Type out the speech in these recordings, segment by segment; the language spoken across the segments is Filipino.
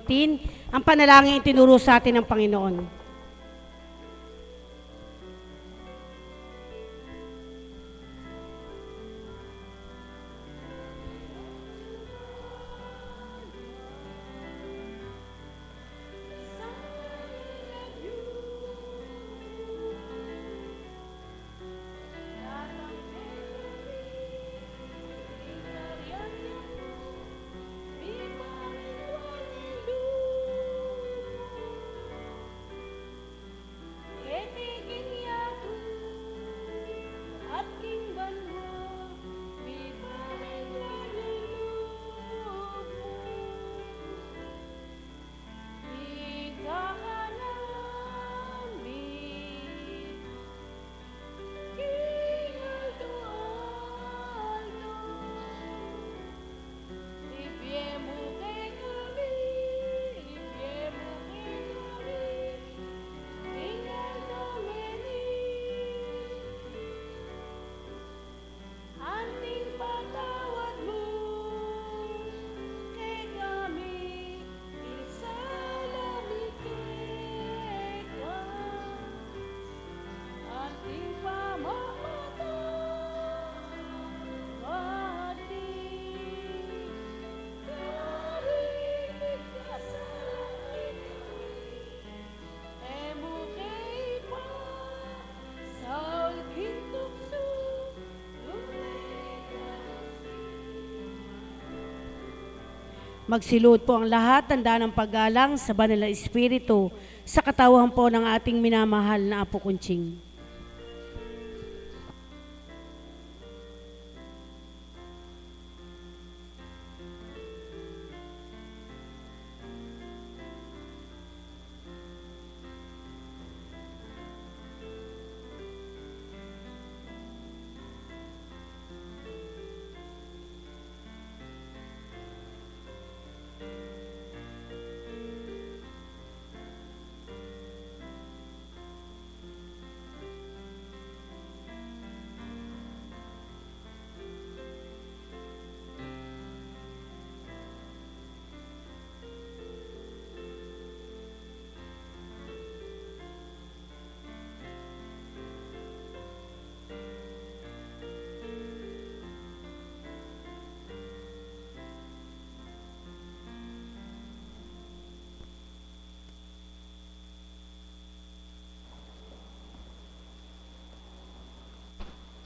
18, ang panalangin itinuro sa atin ng Panginoon. Magsilod po ang lahat, tanda ng paggalang sa banal na Espiritu sa katawan po ng ating minamahal na Apo Kunching.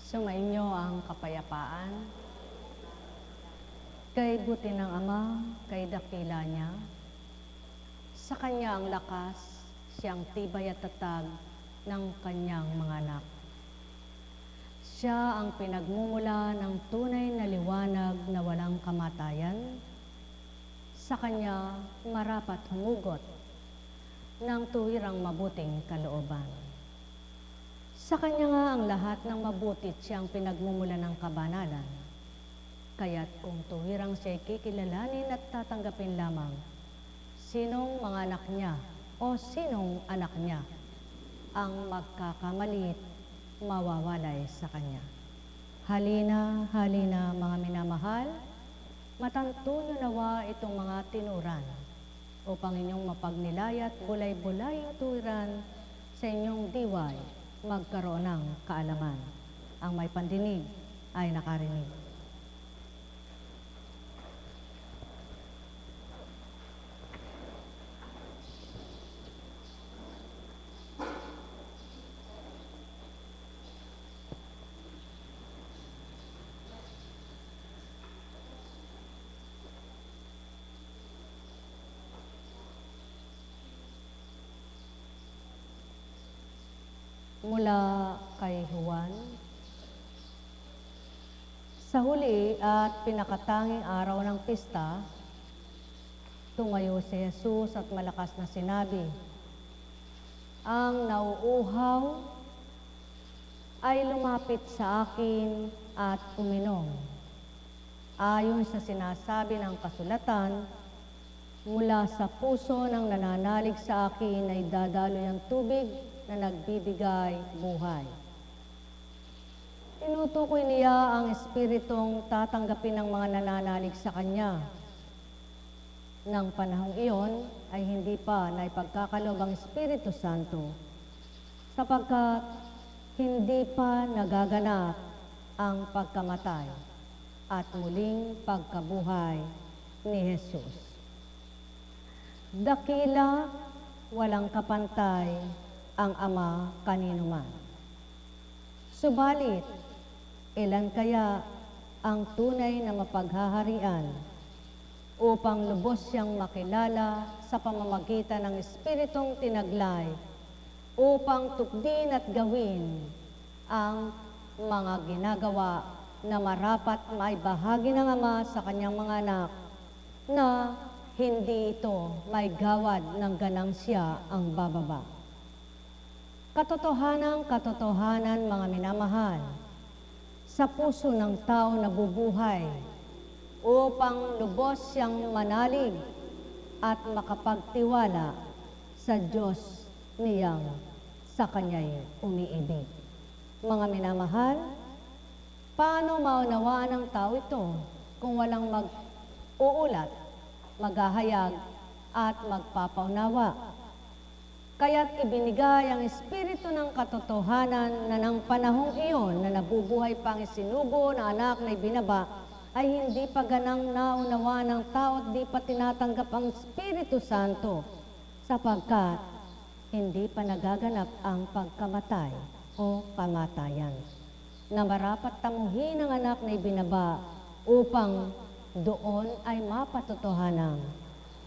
Sumainyo ang kapayapaan. Kay buti ng Ama, kay dakila niya. Sa Kanya ang lakas, siyang tibay at tatag ng Kanyang mga anak. Siya ang pinagmumula ng tunay na liwanag na walang kamatayan. Sa Kanya marapat humugot ng tuwirang mabuting kalooban. Sa Kanya nga ang lahat ng mabutit siyang pinagmumula ng kabanalan. Kaya't kung tuwirang siya'y kikilalanin at tatanggapin lamang, sinong mga anak niya o sinong anak niya ang magkakamalit, mawawalay sa Kanya. Halina, halina mga minamahal, matanto niyo nawa itong mga tinuran upang inyong mapagnilay at bulay-bulay ang tuwiran sa inyong diway, magkaroon ng kaalaman. Ang may pandinig ay nakarinig. Mula kay Juan. Sa huli at pinakatanging araw ng pista, tumayo si Jesus at malakas na sinabi, "Ang nauuhaw ay lumapit sa akin at uminom. Ayon sa sinasabi ng kasulatan, mula sa puso ng nananalig sa akin ay dadaloy ang tubig na nagbibigay buhay." Tinutukoy niya ang espiritong tatanggapin ng mga nananalig sa Kanya. Nang panahong iyon ay hindi pa naipagkakaloob ang Espiritu Santo sapagkat hindi pa nagaganap ang pagkamatay at muling pagkabuhay ni Jesus. Dakila, walang kapantay ang Ama kanino man. Subalit, ilan kaya ang tunay na mapaghaharian upang lubos siyang makilala sa pamamagitan ng Espiritong tinaglay upang tukdin at gawin ang mga ginagawa na marapat maibahagi ng Ama sa kanyang mga anak na hindi ito may gawad ng ganansya ang bababa. Katotohanan, mga minamahal, sa puso ng tao na bubuhay upang lubos siyang manalig at makapagtiwala sa Diyos niyang sa Kanya'y umiibig. Mga minamahal, paano maunawaan ng tao ito kung walang mag-uulat, maghahayag at magpapaunawa? Kaya't ibinigay ang Espiritu ng katotohanan na ng panahong iyon na nabubuhay pang isinugo na anak na ibinaba ay hindi pa ganang naunawa ng tao at di pa tinatanggap ang Espiritu Santo sapagkat hindi pa nagaganap ang pagkamatay o kamatayan na marapat tamuhin ng anak na ibinaba upang doon ay mapatotohanan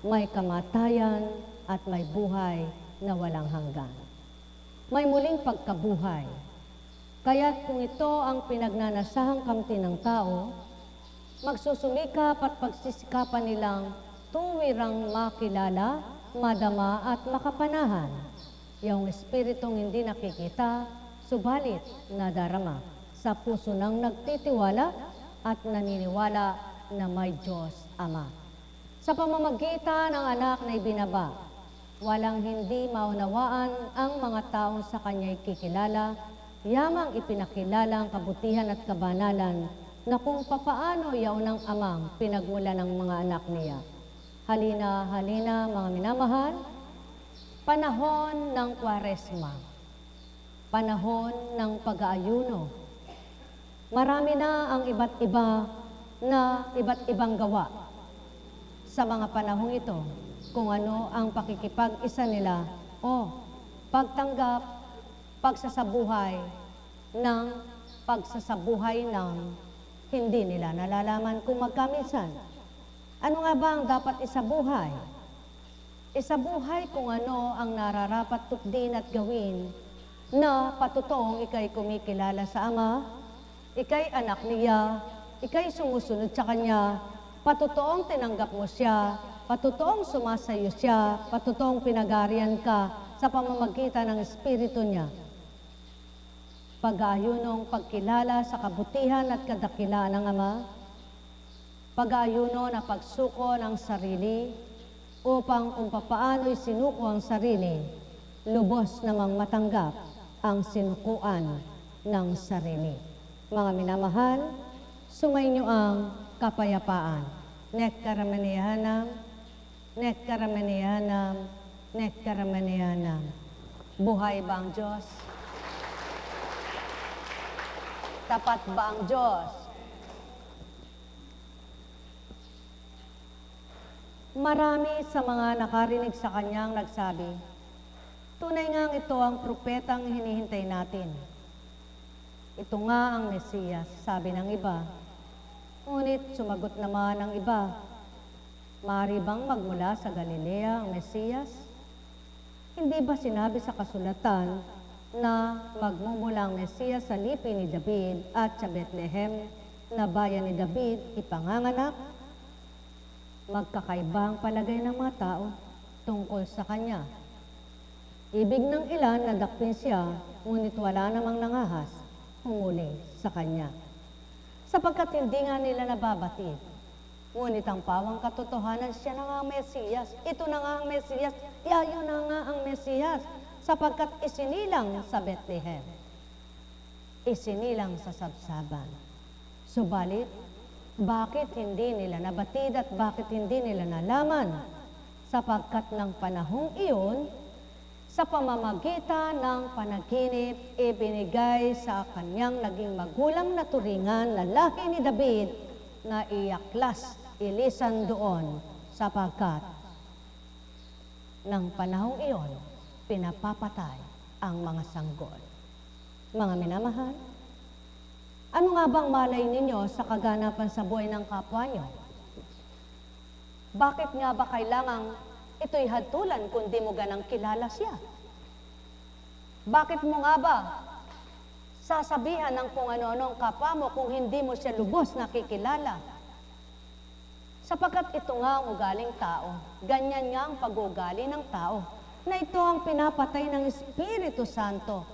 may kamatayan at may buhay na walang hanggan. May muling pagkabuhay. Kaya't kung ito ang pinagnanasahang kamti ng tao, magsusumikap at pagsisikapan nilang tuwirang makilala, madama at makapanahan. Yung espiritong hindi nakikita, subalit nadarama sa puso ng nagtitiwala at naniniwala na may Diyos Ama. Sa pamamagitan ng anak na ibinaba, walang hindi maunawaan ang mga taong sa kanya'y kikilala, yamang ipinakilala ang kabutihan at kabanalan na kung papaano yaon ng amang pinagmula ng mga anak niya. Halina, mga minamahal, panahon ng Kwaresma, panahon ng pag-aayuno. Marami na ang iba't ibang gawa sa mga panahong ito, kung ano ang pakikipag-isa nila o pagtanggap, pagsasabuhay ng hindi nila nalalaman kung magkaminsan. Ano nga ba ang dapat isabuhay? Isabuhay kung ano ang nararapat tukdin at gawin na patutoong ikay kumikilala sa Ama, ikay anak niya, ikay sumusunod sa Kanya, patutoong tinanggap mo siya, patutoong sumasayo siya, patutoong pinagarian ka sa pamamagitan ng Espiritu niya. Pag-aayunong pagkilala sa kabutihan at kadakilaan ng Ama, pag-aayuno na pagsuko ng sarili upang kung papaano'y sinuko ang sarili, lubos namang matanggap ang sinukuan ng sarili. Mga minamahal, sumainyo ang kapayapaan. Nek karamanihanam, nek karamanihanam, nek karamanihanam. Buhay ba ang Diyos? Tapat ba ang Diyos? Marami sa mga nakarinig sa Kanyang nagsabi, tunay ngang ito ang propetang hinihintay natin. Ito nga ang Mesiyas, sabi ng iba. Ngunit sumagot naman ang iba, maaari bang magmula sa Galilea ang Mesiyas? Hindi ba sinabi sa kasulatan na magmumula ang Mesiyas sa lipi ni David at sa Bethlehem na bayan ni David ipanganganak? Magkakaibang palagay ng mga tao tungkol sa Kanya. Ibig ng ilan na dakpin siya, ngunit wala namang nangahas, humuli sa Kanya. Sapagkat hindi nga nila nababatid. Ngunit ang pawang katotohanan, siya na nga ang Mesiyas. Ito na nga ang Mesiyas. Yayo na nga ang Mesiyas. Sapagkat isinilang sa Bethlehem. Isinilang sa sabsaban. Subalit, bakit hindi nila nabatid at bakit hindi nila nalaman sapagkat ng panahong iyon, sa pamamagitan ng panaginip, ibinigay sa kanyang naging magulang na turingan na lahi ni David na iaklas, ilisan doon, sapagkat ng panahong iyon, pinapapatay ang mga sanggol. Mga minamahal, ano nga bang malay ninyo sa kaganapan sa buhay ng kapwa nyo? Bakit nga ba kailangang ito'y hatulan kung di mo ganang kilala siya? Bakit mo nga ba sasabihan ng kung ano-ano ang kapwa mo kung hindi mo siya lubos nakikilala? Sapagkat ito nga ang ugaling tao, ganyan nga ang pag-uugali ng tao, na ito ang pinapatay ng Espiritu Santo,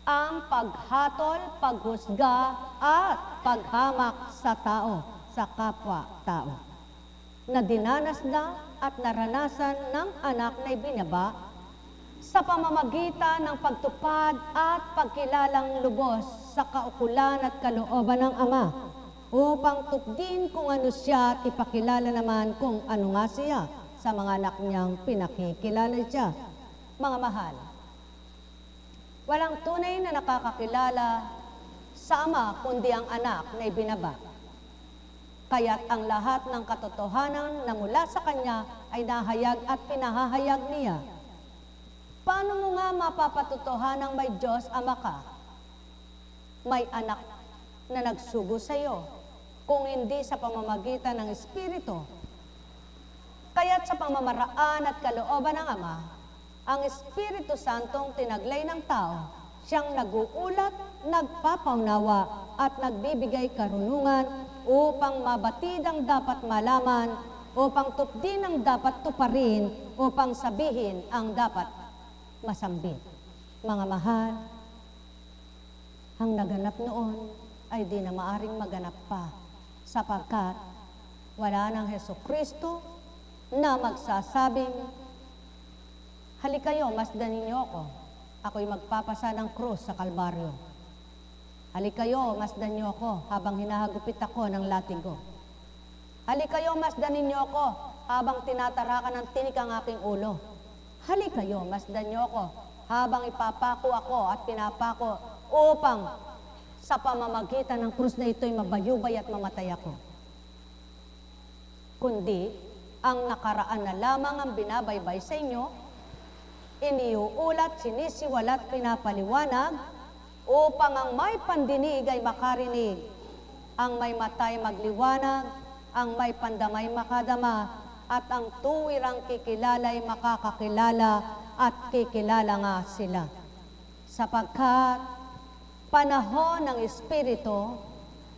ang paghatol, paghusga, at paghamak sa tao, sa kapwa-tao, na dinanas na at naranasan ng anak na ibinaba sa pamamagitan ng pagtupad at pagkilalang lubos sa kaukulan at kalooban ng Ama, upang tukdin kung ano siya at ipakilala naman kung ano nga siya sa mga anak niyang pinakikilala siya. Mga mahal, walang tunay na nakakakilala sa Ama kundi ang anak na ibinaba. Kaya't ang lahat ng katotohanan na mula sa Kanya ay nahayag at pinahahayag niya. Paano mo nga mapapatotohanang may Diyos Ama ka? May anak na nagsugo sa iyo, kung hindi sa pamamagitan ng Espiritu. Kaya't sa pamamaraan at kalooban ng Ama, ang Espiritu Santong tinaglay ng tao, siyang nag-uulat, nagpapaunawa, at nagbibigay karunungan upang mabatid ang dapat malaman, upang tupdin ang dapat tuparin, upang sabihin ang dapat masambit. Mga mahal, ang naganap noon ay di na maaring maganap pa, sapagkat wala ng Hesukristo na magsasabing, halikayo, masdan ninyo ako. Ako'y magpapasa ng krus sa Kalbaryo. Halikayo, masdan niyo ako habang hinahagupit ako ng latigo. Halikayo, masdan ninyo ako habang tinatarakan ng tinik ang aking ulo. Halikayo, masdan niyo ako habang ipapako ako at pinapako upang sa pamamagitan ng krus na ito'y mabayubay at mamatay ako. Kundi, ang nakaraan na lamang ang binabaybay sa inyo, iniuulat, sinisiwalat, pinapaliwanag, upang ang may pandinig ay makarinig, ang may matay magliwanag, ang may pandamay makadama, at ang tuwirang kikilala ay makakakilala at kikilala nga sila. Sapagkat panahon ng Espiritu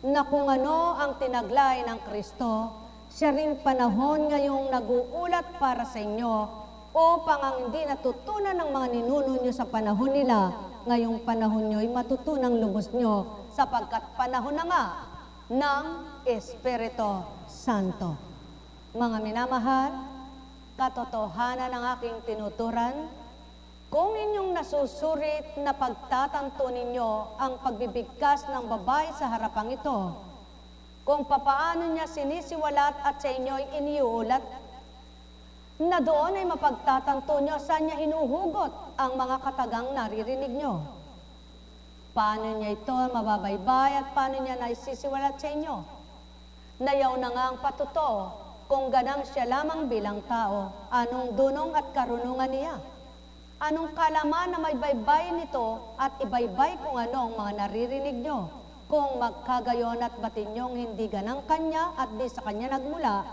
na kung ano ang tinaglay ng Kristo, siya rin panahon ngayong nag-uulat para sa inyo upang ang hindi natutunan ng mga ninuno nyo sa panahon nila, ngayong panahon nyo ay matutunang lubos nyo sapagkat panahon na nga ng Espiritu Santo. Mga minamahal, katotohanan ng aking tinuturan, kung inyong nasusurit na pagtatanto ninyo ang pagbibigkas ng babae sa harapang ito, kung papaano niya sinisiwalat at sa inyo ay iniuulat, na doon ay mapagtatanto nyo saan niya hinuhugot ang mga katagang naririnig nyo. Paano niya ito mababaybay at paano niya naisisiwalat sa inyo? Nayaw na nga ang patuto, kung ganang siya lamang bilang tao, anong dunong at karunungan niya? Anong kalaman na may baybay nito at ibaybay kung ano ang mga naririnig nyo? Kung magkagayon at batin nyong hindi ganang kanya at di sa kanya nagmula,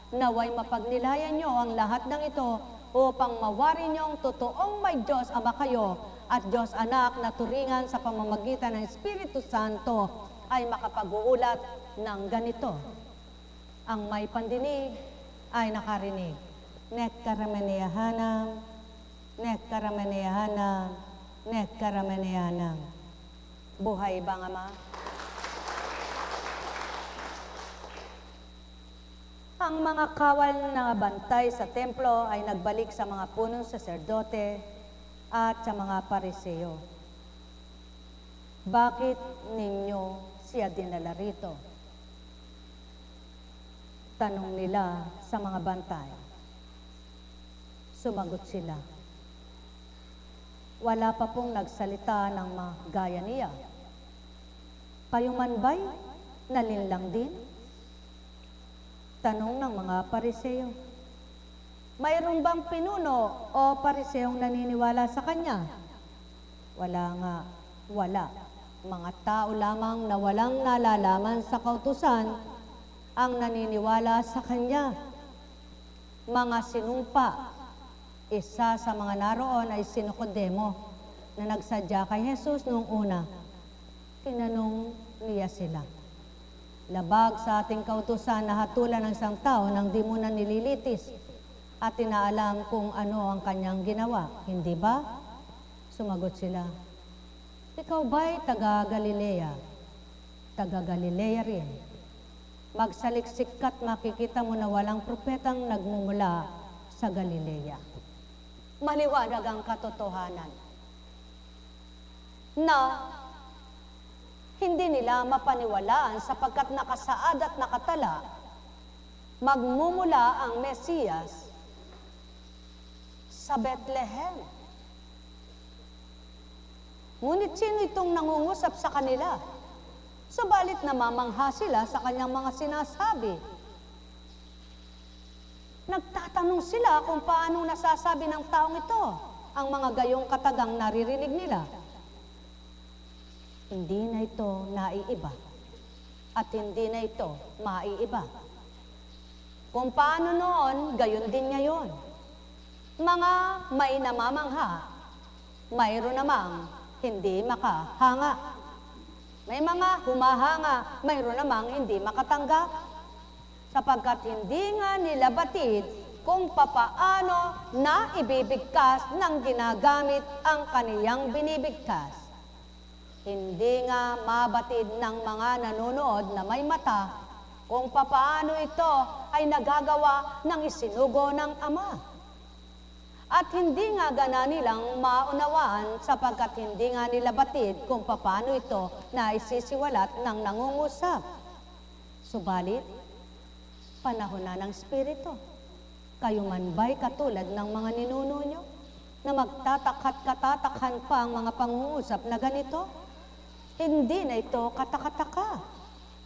naway mapagnilayan nyo ang lahat ng ito upang mawari nyong totoong may Diyos Ama kayo at Diyos Anak na turingan sa pamamagitan ng Espiritu Santo ay makapag-uulat ng ganito. Ang may pandinig ay nakarinig. Nekkaramaneyahanam, nekkaramaneyahanam, nekkaramaneyahanam. Buhay bang Ama? Ang mga kawal na bantay sa templo ay nagbalik sa mga punong saserdote at sa mga pariseo. Bakit ninyo siya dinala rito? Tanong nila sa mga bantay. Sumagot sila. Wala pa pong nagsalita ng gaya niya. Kayo man ba'y nalinlang din? Tanong ng mga Pariseo. Mayroon bang pinuno o Pariseong naniniwala sa kanya? Wala nga, wala. Mga tao lamang na walang nalalaman sa kautusan ang naniniwala sa kanya. Mga sinumpa. Isa sa mga naroon ay si Nicodemo na nagsadya kay Jesus noong una. Tinanong niya sila, labag sa ating kautusan na hatulan ng isang tao nang di mo na nililitis at tinaalam kung ano ang kanyang ginawa, hindi ba? Sumagot sila, ikaw ba'y taga-Galilea? Taga-Galilea rin. Magsaliksik ka't makikita mo na walang propetang nagmumula sa Galilea. Maliwanag ang katotohanan na hindi nila mapaniwalaan sapagkat nakasaad at nakatala, magmumula ang Mesiyas sa Bethlehem. Ngunit sino itong nangungusap sa kanila? Subalit namamangha sila sa kanyang mga sinasabi. Nagtatanong sila kung paano nasasabi ng taong ito ang mga gayong katagang naririnig nila. Hindi na ito naiiba at hindi na ito maiiba. Kung paano noon, gayon din ngayon. Mga may namamangha, mayroon namang hindi makahanga. May mga humahanga, mayroon namang hindi makatanggap. Sapagkat hindi nga nila batid kung papaano na ibibigkas ng ginagamit ang kaniyang binibigkas. Hindi nga mabatid ng mga nanonood na may mata kung papaano ito ay nagagawa ng isinugo ng Ama. At hindi nga gana nilang maunawaan sapagkat hindi nga nila batid kung papaano ito na isisiwalat ng nangungusap. Subalit, panahon na ng Espiritu. Kayo man ba'y katulad ng mga ninuno nyo na magtatakhat katatakhan pa ang mga pangungusap na ganito? Hindi na ito katakataka.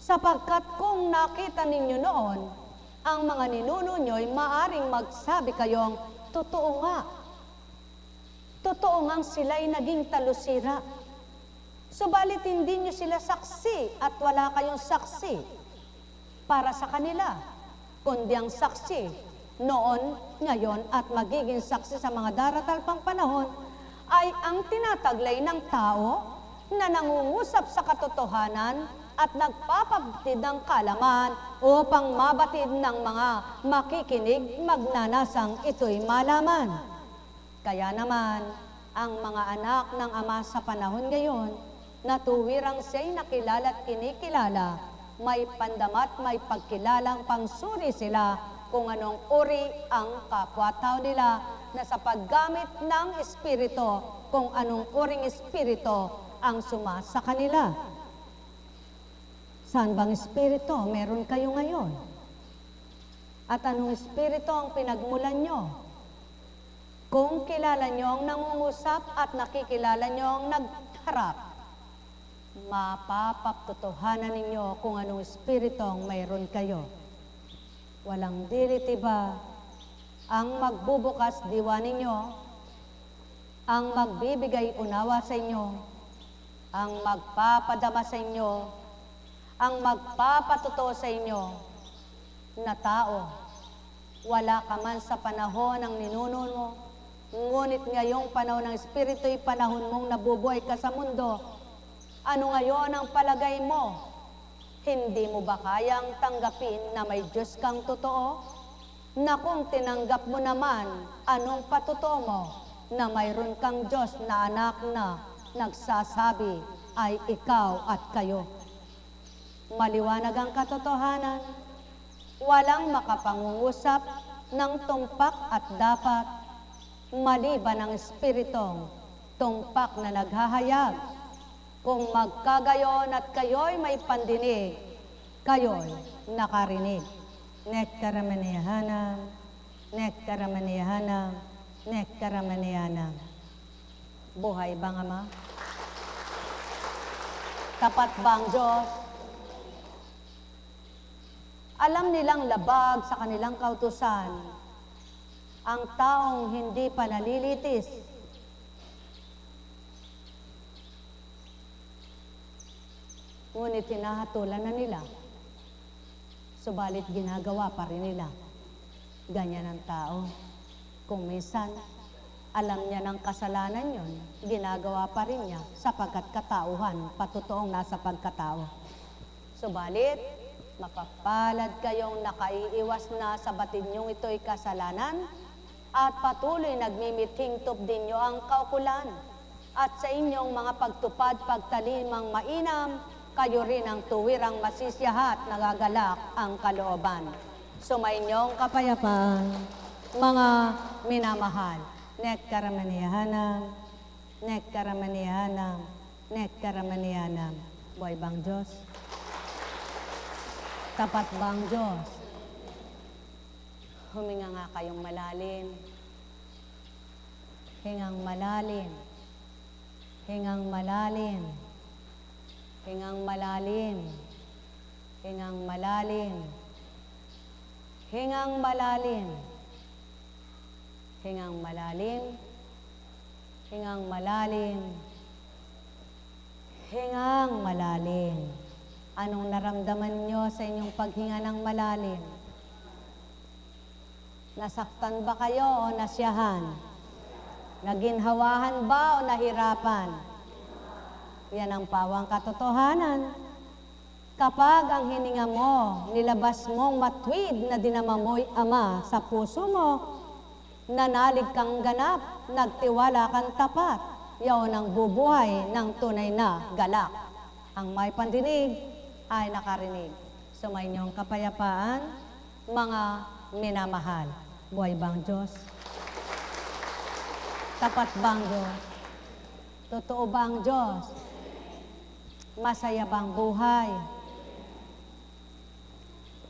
Sapagkat kung nakita ninyo noon, ang mga ninuno nyo'y maaring magsabi kayong, totoo nga. Totoo ngang sila'y naging talusira. Subalit hindi nyo sila saksi at wala kayong saksi para sa kanila. Kundi ang saksi noon, ngayon, at magiging saksi sa mga daratal pang panahon ay ang tinataglay ng tao na nangungusap sa katotohanan at nagpapabatid ng kaalaman upang mabatid ng mga makikinig magnanasang ito'y malaman. Kaya naman, ang mga anak ng Ama sa panahon ngayon, na tuwirang siya'y nakilala at kinikilala, may pandamat, may pagkilalang pangsuri sila kung anong uri ang kapwa-tao nila na sa paggamit ng Espiritu, kung anong uring Espiritu ang sumasa kanila. Saan bang Espiritu meron kayo ngayon? At anong Espiritu ang pinagmulan nyo? Kung kilala nyo ang nangungusap at nakikilala nyo ang nagharap, mapapagtotohanan ninyo kung anong Espiritu ang mayroon kayo. Walang diliti ba ang magbubukas diwa ninyo, ang magbibigay unawa sa inyo, ang magpapadama sa inyo, ang magpapatuto sa inyo na tao. Wala ka man sa panahon ng ninuno mo, ngunit ngayong panahon ng Espiritu'y panahon mong nabubuhay ka sa mundo. Ano ngayon ang palagay mo? Hindi mo ba kayang tanggapin na may Diyos kang totoo? Na kung tinanggap mo naman, anong patotoo mo? Na mayroon kang Diyos na anak na nagsasabi ay ikaw at kayo. Maliwanag ang katotohanan. Walang makapangungusap ng tumpak at dapat maliban ng Espiritong tumpak na naghahayag. Kung magkagayon at kayo'y may pandinig, kayo'y nakarinig. Nektaramanyahanam, nektaramanyahanam, nek karamanianam. Buhay bang Ama? Tapat bang Diyos? Alam nilang labag sa kanilang kautusan ang taong hindi pa nalilitis. Ngunit hinahatulan na nila. Subalit ginagawa pa rin nila. Ganyan ang tao. Kung minsan, alam niya ng kasalanan yon, ginagawa pa rin niya sapagkat katauhan, patutoong nasa pagkatao. Subalit, mapapalad kayong nakaiiwas na sa batid niyong ito'y kasalanan at patuloy nagmimithingtop din niyo ang kaukulan. At sa inyong mga pagtupad, pagtalimang mainam, kayo rin ang tuwirang masisiyahat, nagagalak ang kalooban. Sumainyong kapayapaan, mga minamahal. Nek karamanihanam, nek karamanihanam, nek karamanihanam. Buhay bang Diyos? Tapat bang Diyos? Huminga nga kayong malalim. Hingang malalim. Hingang malalim. Hingang malalim. Hingang malalim. Hingang malalim. Hingang malalim. Hingang malalim. Hingang malalim. Anong naramdaman nyo sa inyong paghinga ng malalim? Nasaktan ba kayo o nasyahan? Naginhawahan ba o nahirapan? Yan ang pawang katotohanan. Kapag ang hininga mo, nilabas mong matwid na dinama mo'y Ama sa puso mo, nanalig kang ganap, nagtiwala kang tapat, yaon ang bubuhay ng tunay na galak. Ang may pandinig ay nakarinig. Sumainyong kapayapaan, mga minamahal. Buhay bang Diyos? Tapat bang Diyos? Totoo bang Diyos? Masaya bang buhay?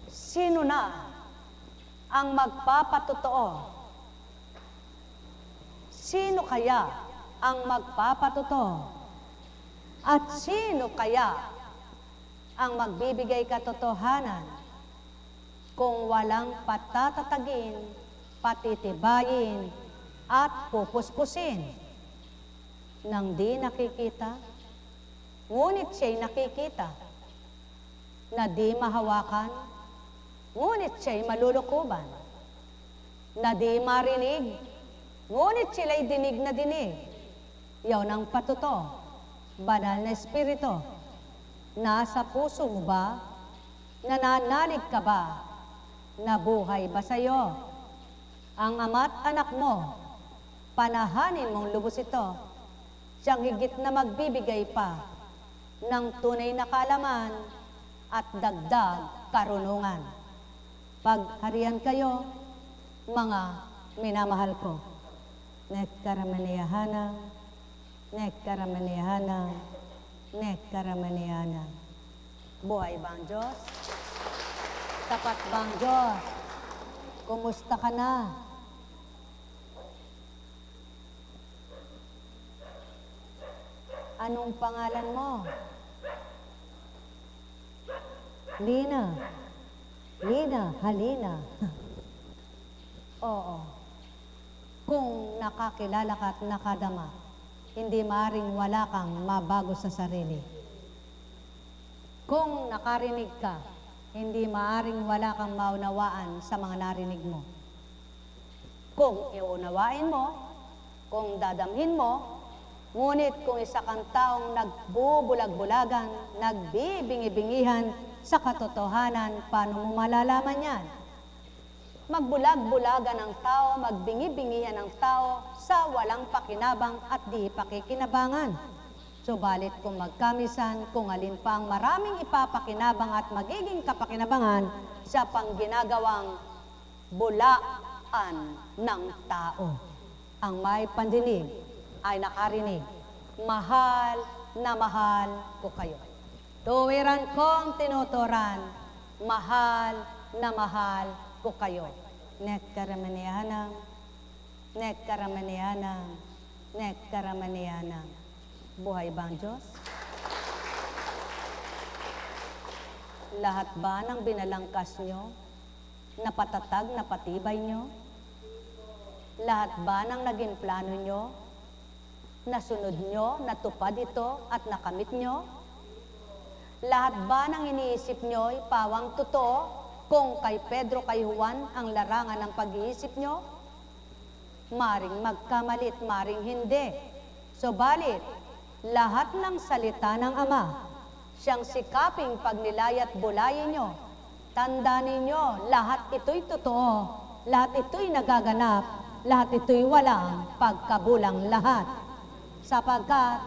Sino na ang magpapatotoo? Sino kaya ang magpapatotoo? At sino kaya ang magbibigay katotohanan kung walang patatatagin, patitibayin, at pupuspusin nang di nakikita, ngunit siya'y nakikita, na di mahawakan, ngunit siya'y malulukuban, na di marinig, ngunit sila'y dinig na dinig. Yaon ang patuto, banal na espiritu. Nasa puso mo ba? Nananalig ka ba? Nabuhay ba sa'yo? Ang ama't anak mo, panahanin mong lubos ito, siyang higit na magbibigay pa ng tunay na kaalaman at dagdag karunungan. Pagharian kayo, mga minamahal ko. Nek karamanihanam, nek karamanihanam, nek karamanihanam. Buhay bang Diyos? Tapat bang Diyos? Kumusta ka na? Anong pangalan mo? Lina. Lina, Halina. Oo. Kung nakakilala ka at nakadama, hindi maaaring wala kang mabago sa sarili. Kung nakarinig ka, hindi maaaring wala kang maunawaan sa mga narinig mo. Kung iunawain mo, kung dadamhin mo, ngunit kung isa kang taong nagbubulag-bulagan, nagbibingi-bingihan sa katotohanan, paano mo malalaman yan? Magbulag-bulagan ang tao, magbingi-bingihan ang tao sa walang pakinabang at di pakikinabangan. Subalit kung magkamisan, kung alin pa ang maraming ipapakinabang at magiging kapakinabangan sa pangginagawang bulaan ng tao. Ang may pandinig ay nakarinig, mahal na mahal ko kayo. Tuwiran kong tinuturan, mahal na mahal ko kayo. Nek karamanihanam, nek karamanianam, nek karamanianam. Buhay ba ang Diyos? Lahat ba ng binalangkas nyo, napatatag, napatibay nyo? Lahat ba ng naging plano nyo, nasunod nyo, natupad ito at nakamit nyo? Lahat ba ng iniisip nyo'y pawang totoo kung kay Pedro, kay Juan ang larangan ng pag-iisip nyo? Maring magkamalit, maring hindi. Subalit, lahat ng salita ng Ama, siyang sikaping pagnilayat bulayin nyo. Tanda ninyo, lahat ito'y totoo, lahat ito'y nagaganap, lahat ito'y walang pagkabulang lahat. Sapagkat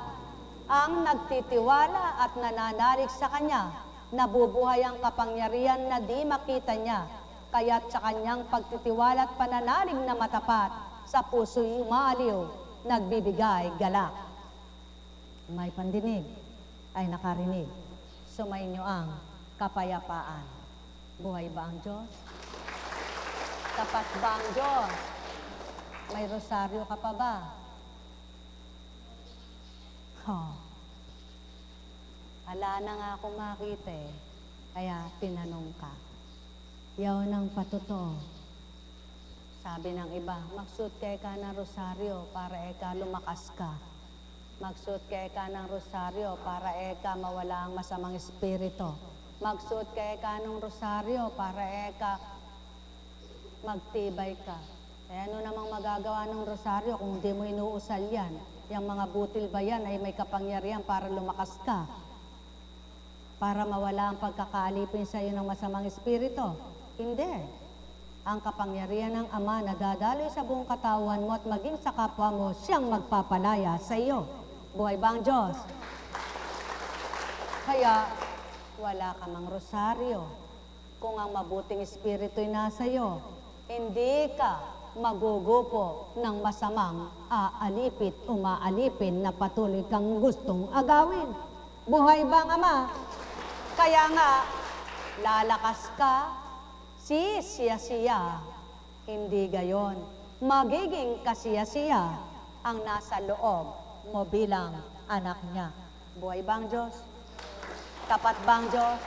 ang nagtitiwala at nananalig sa Kanya, nabubuhay ang kapangyarihan na di makita niya, kaya't sa Kanyang pagtitiwala at pananalig na matapat, sa puso'y umaaliw, nagbibigay galak. May pandinig ay nakarinig. Sumainyo ang kapayapaan. Buhay ba ang Diyos? Tapat ba ang Diyos? May rosaryo ka pa ba? Ala na nga akong makita eh. Kaya tinanong ka. Yaw ng patotoo. Sabi ng iba, magsuot ka ng rosaryo para eka lumakas ka. Magsuot ka ng rosaryo para eka mawala ang masamang espiritu. Magsuot ka ng rosaryo para eka magtibay ka. Eh ano namang magagawa ng rosaryo kung hindi mo inuusal yan? Yung mga butil ba yan ay may kapangyarihan para lumakas ka? Para mawala ang pagkakaalipin sa iyo ng masamang espiritu? Hindi. Ang kapangyarihan ng Ama na dadaloy sa buong katawan mo at maging sa kapwa mo, siyang magpapalaya sa iyo. Buhay ba ang Diyos? Kaya, wala ka mang rosaryo. Kung ang mabuting espiritu'y nasa iyo, hindi ka magugupo ng masamang aalipit, umaalipin na patuloy kang gustong agawin. Buhay ba ang Ama? Kaya nga, lalakas ka, siya-siya, hindi gayon. Magiging kasiya-siya ang nasa loob mo bilang anak niya. Buhay ba ang Diyos? Tapat ba ang Diyos?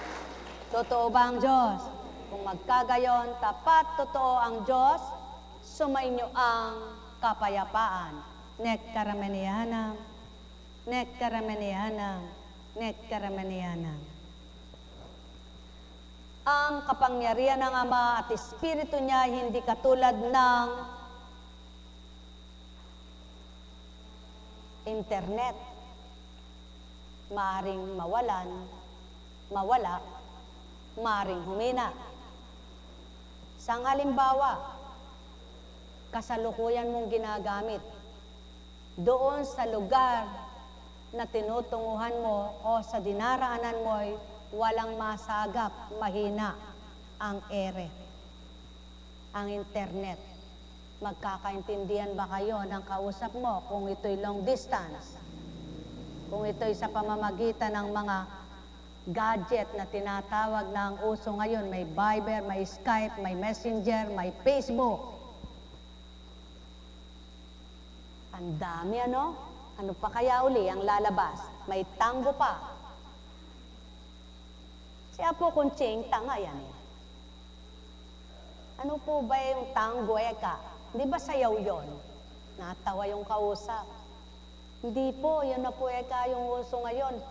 Totoo ba ang Diyos? Kung magkagayon, tapat, totoo ang Diyos, sumainyo ang kapayapaan. Nek karamanianam, nek karamanianam, nek karamanianam. Ang kapangyarihan ng Ama at Espiritu niya hindi katulad ng internet. Maaring mawalan, mawala, maaring humina. Sang halimbawa, kasalukuyan mong ginagamit doon sa lugar na tinutunguhan mo o sa dinaraanan mo'y walang masagap, mahina ang ere, ang internet. Magkakaintindihan ba kayo ng kausap mo kung ito'y long distance? Kung ito'y sa pamamagitan ng mga gadget na tinatawag na ang uso ngayon, may Viber, may Skype, may Messenger, may Facebook. Ang dami ano? Ano pa kaya uli ang lalabas? May tango pa. Si Apo Kunching, tanga yan eh. Ano po ba yung tango eka? Di ba sayaw yon? Natawa yung kausap. Hindi po, yun na po eka yung uso ngayon.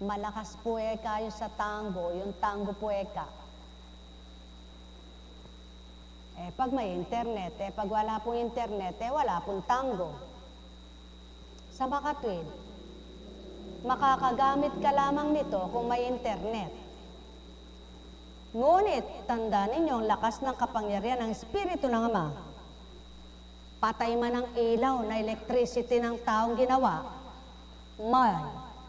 Malakas po eka yung sa tango, yung tango po eka. Eh pag may internet, eh pag wala pong internet, eh wala pong tango. Sa makatwid, makakagamit ka lamang nito kung may internet. Ngunit, tanda ninyo ang lakas ng kapangyarihan ng Espiritu ng Ama. Patay man ang ilaw na electricity ng taong ginawa, may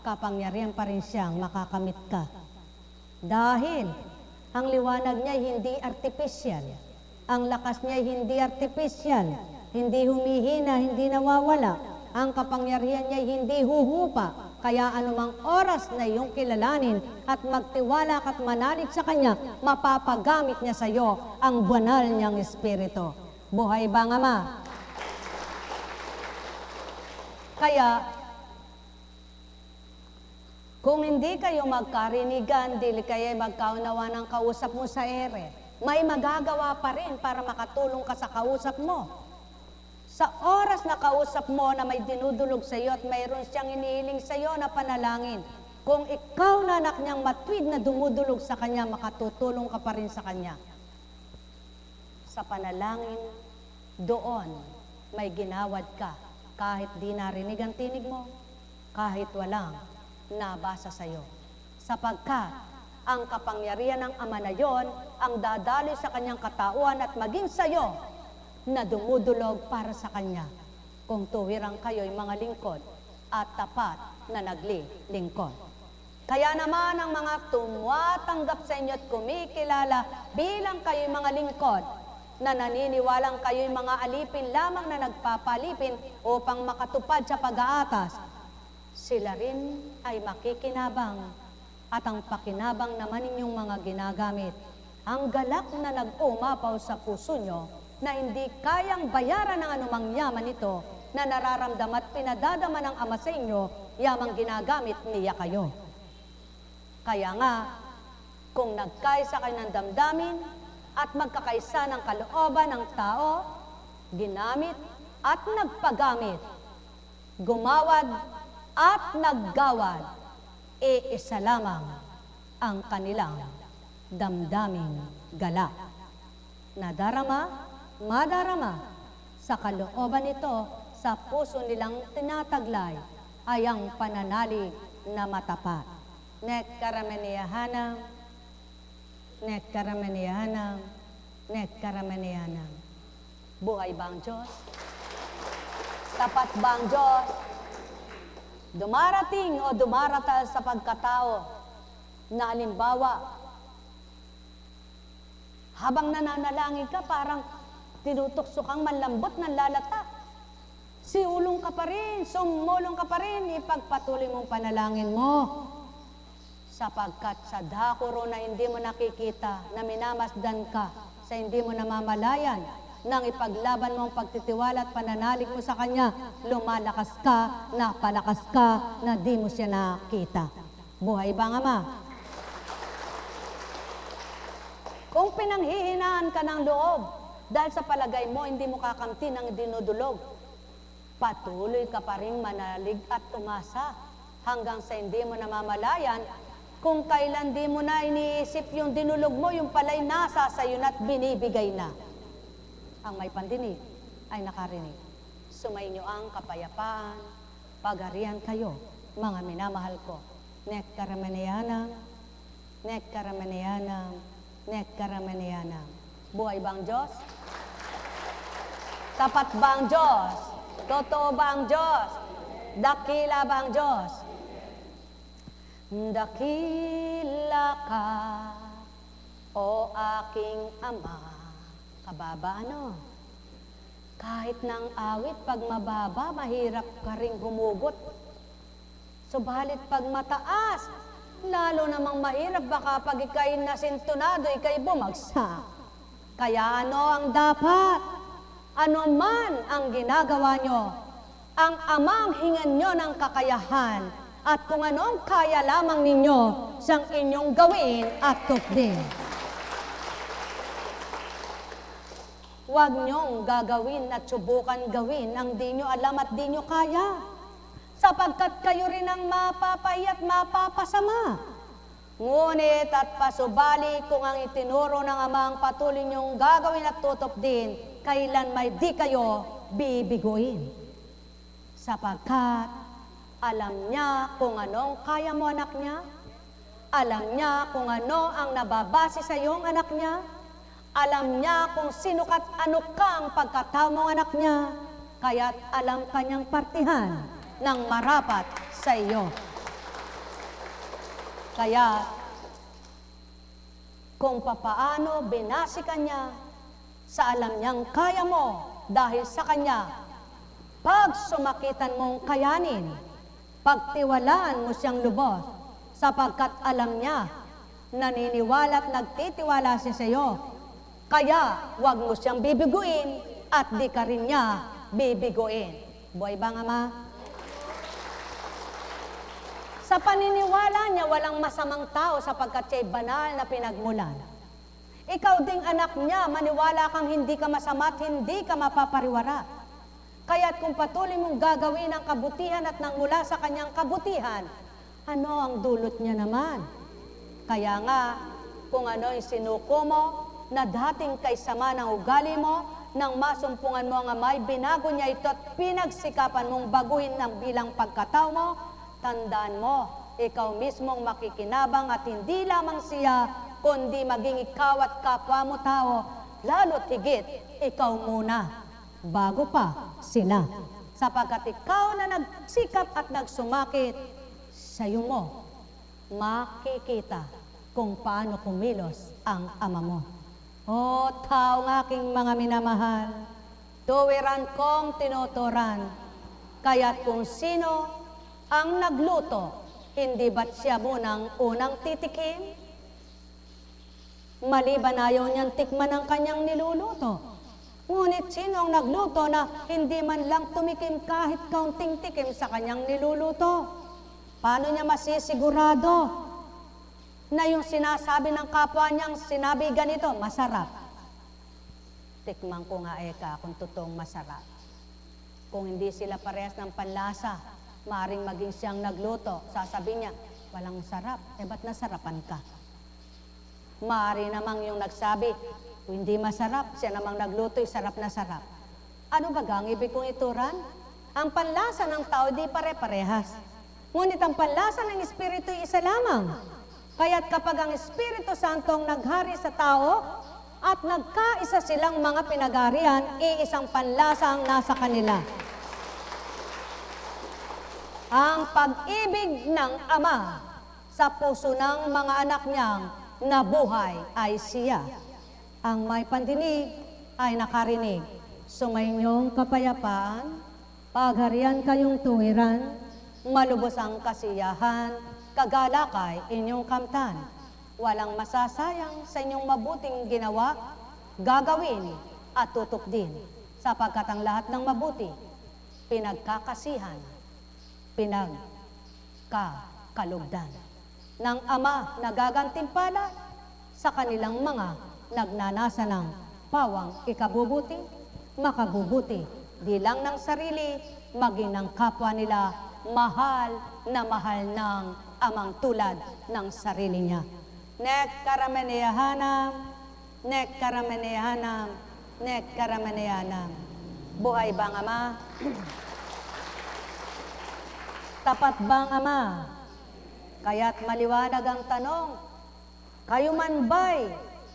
kapangyarihan pa rin siyang makakamit ka. Dahil ang liwanag niya hindi artificial, ang lakas niya hindi artificial, hindi humihina, hindi nawawala, ang kapangyarihan niya hindi huhupa. Kaya anumang oras na iyong kilalanin at magtiwala at manalig sa Kanya, mapapagamit niya sa iyo ang banal niyang Espiritu. Buhay ba ang Ama? Kaya, kung hindi kayo magkarinigan, dili kayo magkaunawa ng kausap mo sa ere, may magagawa pa rin para makatulong ka sa kausap mo. Sa oras na kausap mo na may dinudulog sa iyo at mayroon siyang inihiling sa iyo na panalangin, kung ikaw na anak niyang matwid na dumudulog sa kanya, makatutulong ka pa rin sa kanya. Sa panalangin, doon may ginawad ka, kahit di narinig ang tinig mo, kahit walang nabasa sa iyo. Sapagkat ang kapangyarihan ng Ama na yon ang dadaloy sa kanyang katauhan at maging sa iyo na dumudulog para sa kanya. Kung tuwirang kayo'y mga lingkod at tapat na naglilingkod. Kaya naman ang mga tumatanggap sa inyo at kumikilala bilang kayo'y mga lingkod na naniniwalang kayo'y mga alipin lamang na nagpapalipin upang makatupad sa pag-aatas, sila rin ay makikinabang at ang pakinabang naman ninyong mga ginagamit, ang galak na nag-umapaw sa puso nyo na hindi kayang bayaran ng anumang yaman ito na nararamdam at pinadadama ng Ama sa inyo, yamang ginagamit niya kayo. Kaya nga, kung nagkaisa kayo ng damdamin at magkakaisa ng kalooban ng tao, ginamit at nagpagamit, gumawad at naggawad, iisa lamang ang kanilang damdaming galak. Nadarama, madarama, sa kalooban nito, sa puso nilang tinataglay, ay ang pananalig na matapat. Nekkaramaniyahanam, nekkaramaniyahanam, nekkaramaniyahanam. Buhay ba ang Diyos? Tapat ba ang Diyos? Dumarating o dumaratal sa pagkatao na halimbawa, habang nananalangin ka, parang tinutukso kang manlambot ng lalata. Siulong ka pa rin, sumulong ka pa rin, ipagpatuloy mong panalangin mo. Sapagkat sa dakuro na hindi mo nakikita, na minamasdan ka, sa hindi mo namamalayan, nang ipaglaban mo ang pagtitiwala at pananalig mo sa Kanya, lumalakas ka, napalakas ka, na di mo siya nakita. Buhay ba ang Ama? Kung pinanghihinaan ka ng loob, dahil sa palagay mo, hindi mo kakamti ng dinudulog, patuloy ka pa rin manalig at tumasa hanggang sa hindi mo namamalayan kung kailan di mo na iniisip yung dinulog mo, yung pala'y nasa sa'yo at binibigay na. Ang may pandinig ay nakarinig. Sumainyo ang kapayapaan, pagharian kayo, mga minamahal ko. Nekkaramaniyanam, nekkaramaniyanam, nekkaramaniyanam. Buhay ba ang Diyos? Tapat ba ang Diyos? Totoo ba ang Diyos? Dakila ba ang Diyos? Dakila ka, o aking Ama. Kababa ano? Kahit ng awit, pag mababa, mahirap ka ring humugot. Subalit pag mataas, lalo namang mahirap, baka pag ikay nasintunado, ikay bumagsak. Kaya ano ang dapat? Ano man ang ginagawa nyo, ang Amang hingan nyo ng kakayahan, at kung anong kaya lamang ninyo siyang inyong gawin at tukdin. Huwag niyong gagawin at subukan gawin ang di nyo alam at di nyo kaya, sapagkat kayo rin ang mapapay at mapapasama. Ngunit at pasubali kung ang itinuro ng Ama ang patuloy niyong gagawin at tutupdin, kailan may di kayo bibiguin. Sapagkat alam niya kung anong kaya mo, anak niya. Alam niya kung ano ang nababase sa iyong anak niya. Alam niya kung sino kat ano kang pagkatao mong anak niya. Kaya't alam kanyang partihan ng marapat sa iyo. Kaya, kung papaano binasi ka niya, sa alam niyang kaya mo dahil sa kanya, pag sumakitan mong kayanin, pagtiwalaan mo siyang lubos, sapagkat alam niya, naniniwala at nagtitiwala siya sa iyo. Kaya, huwag mo siyang bibiguin at di ka rin niya bibiguin. Buhay ba, Ama? Sa paniniwala niya, walang masamang tao sapagkat siya'y banal na pinagmulan. Ikaw ding anak niya, maniwala kang hindi ka masama at hindi ka mapapariwara. Kaya't kung patuloy mong gagawin ang kabutihan at nang mula sa kanyang kabutihan, ano ang dulot niya naman? Kaya nga, kung ano yung sinuko mo, na dating kaysama ng ugali mo, nang masumpungan mo ang amay, binago niya ito at pinagsikapan mong baguhin ng bilang pagkatao mo, tandaan mo, ikaw mismong makikinabang at hindi lamang siya, kundi maging ikaw at kapwa mo tao, lalo't higit, ikaw muna, bago pa sila. Sapagkat ikaw na nagsikap at nagsumakit, sa'yo mo makikita kung paano kumilos ang ama mo. O taong aking mga minamahal, tuwiran kong tinuturan, kaya't kung sino ang nagluto, hindi ba't siya munang unang titikim? Maliban ayaw niyang tikman ang kanyang niluluto. Ngunit sino ang nagluto na hindi man lang tumikim kahit kaunting tikim sa kanyang niluluto? Paano niya masisigurado na yung sinasabi ng kapwa niyang sinabi ganito, masarap? Tikman ko nga eka kung totoong masarap. Kung hindi sila parehas ng panlasa, maaring maging siyang nagluto, sasabihin niya, walang sarap, ba't nasarapan ka? Maaari namang yung nagsabi, kung hindi masarap, siya namang nagluto, sarap na sarap. Ano ba ang ibig kong ituran? Ang panlasa ng tao di pare-parehas. Ngunit ang panlasa ng Espiritu isa lamang. Kaya't kapag ang Espiritu Santo ang naghari sa tao at nagkaisa silang mga pinagarian, iisang panlasa ang nasa kanila. Ang pag-ibig ng Ama sa puso ng mga anak niyang nabuhay ay siya. Ang may pandinig ay nakarinig. Sumainyong kapayapaan, pagharian kayong tuwiran, malubos ang kasiyahan, kagalakay inyong kamtan. Walang masasayang sa inyong mabuting ginawa, gagawin at tutok din. Sapagkat ang lahat ng mabuti, pinagkakasihan, pinagkakalugdan ng Ama na gagantimpala sa kanilang mga nagnanasa ng pawang ikabubuti, makabubuti, di lang ng sarili, maging ng kapwa nila, mahal na mahal ng Amang tulad ng sarili niya. Nek karameneyahanam, nek karameneyahanam, nek karameneyahanam. Buhay bang Ama? Tapat bang Ama? Kaya't maliwanag ang tanong, kayo man ba'y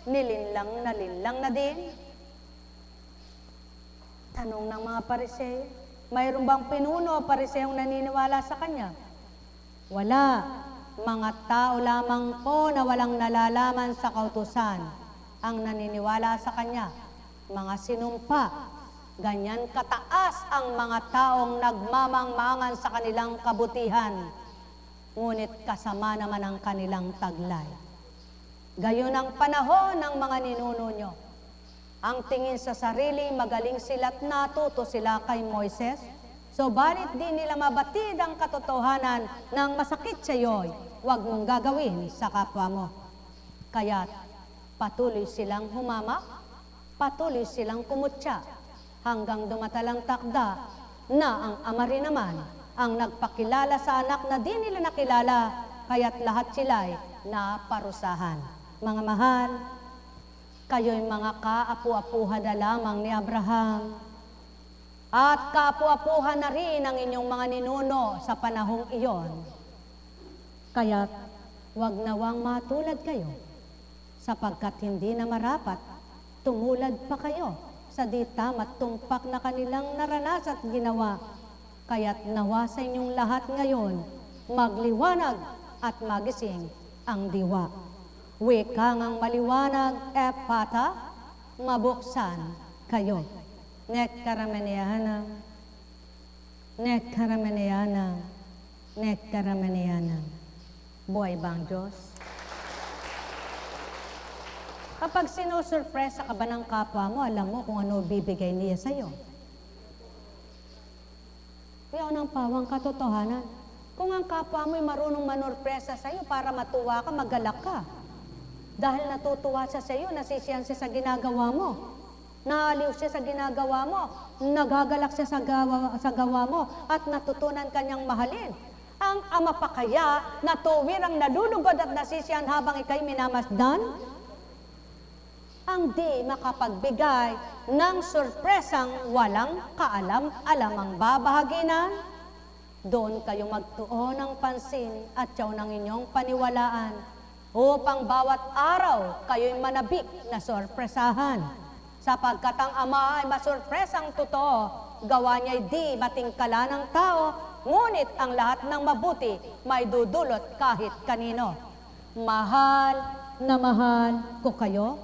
nilinlang na din? Tanong ng mga Pariseo, mayroon bang pinuno o Pariseong naniniwala sa kanya? Wala. Mga tao lamang po na walang nalalaman sa kautusan ang naniniwala sa kanya. Mga sinumpa, ganyan kataas ang mga taong nagmamangmangan sa kanilang kabutihan, ngunit kasama naman ang kanilang taglay. Gayon ang panahon ng mga ninuno nyo. Ang tingin sa sarili, magaling sila't natuto sila kay Moises, so balit di nila mabatid ang katotohanan ng masakit sa iyo'y huwag mong gagawin sa kapwa mo. Kaya't patuloy silang humamak, patuloy silang kumutya, hanggang dumatalang takda na ang Ama rin naman ang nagpakilala sa anak na di nila nakilala, kaya't lahat sila'y naparusahan. Mga mahal, kayo'y mga kaapu-apuhan na lamang ni Abraham, at kaapu-apuhan na rin ang inyong mga ninuno sa panahong iyon. Kaya't wag nawang matulad kayo, sapagkat hindi na marapat tumulad pa kayo sa di tama't tumpak na kanilang naranas at ginawa. Kaya't nawa sa inyong lahat ngayon, magliwanag at magising ang diwa. Wika ngang maliwanag, epata, mabuksan kayo. Nek karameneyanam, nek karameneyanam, nek karameneyanam. Buhay bang Diyos? Kapag sinusurpresa ka ba ng kapwa mo, alam mo kung ano bibigay niya sa'yo. Yan ang pawang katotohanan. Kung ang kapwa mo'y marunong manurpresa sa'yo para matuwa ka, magalak ka. Dahil natutuwa siya sa'yo, nasisiyan siya sa ginagawa mo. Naaliw siya sa ginagawa mo. Nagagalak siya sa gawa mo. At natutunan kanyang mahalin. Ang ama pa kaya na tuwirang nalulugod at nasisiyan habang ikay minamasdan? Ang di makapagbigay ng sorpresang walang kaalam-alamang babahaginan? Doon kayo magtuon ng pansin at tiyaw ng inyong paniwalaan upang bawat araw kayo'y manabik na sorpresahan. Sapagkat ang ama ay masorpresang totoo, gawa niya'y di matingkala ng tao, ngunit ang lahat ng mabuti may dudulot kahit kanino. Mahal na mahal ko kayo,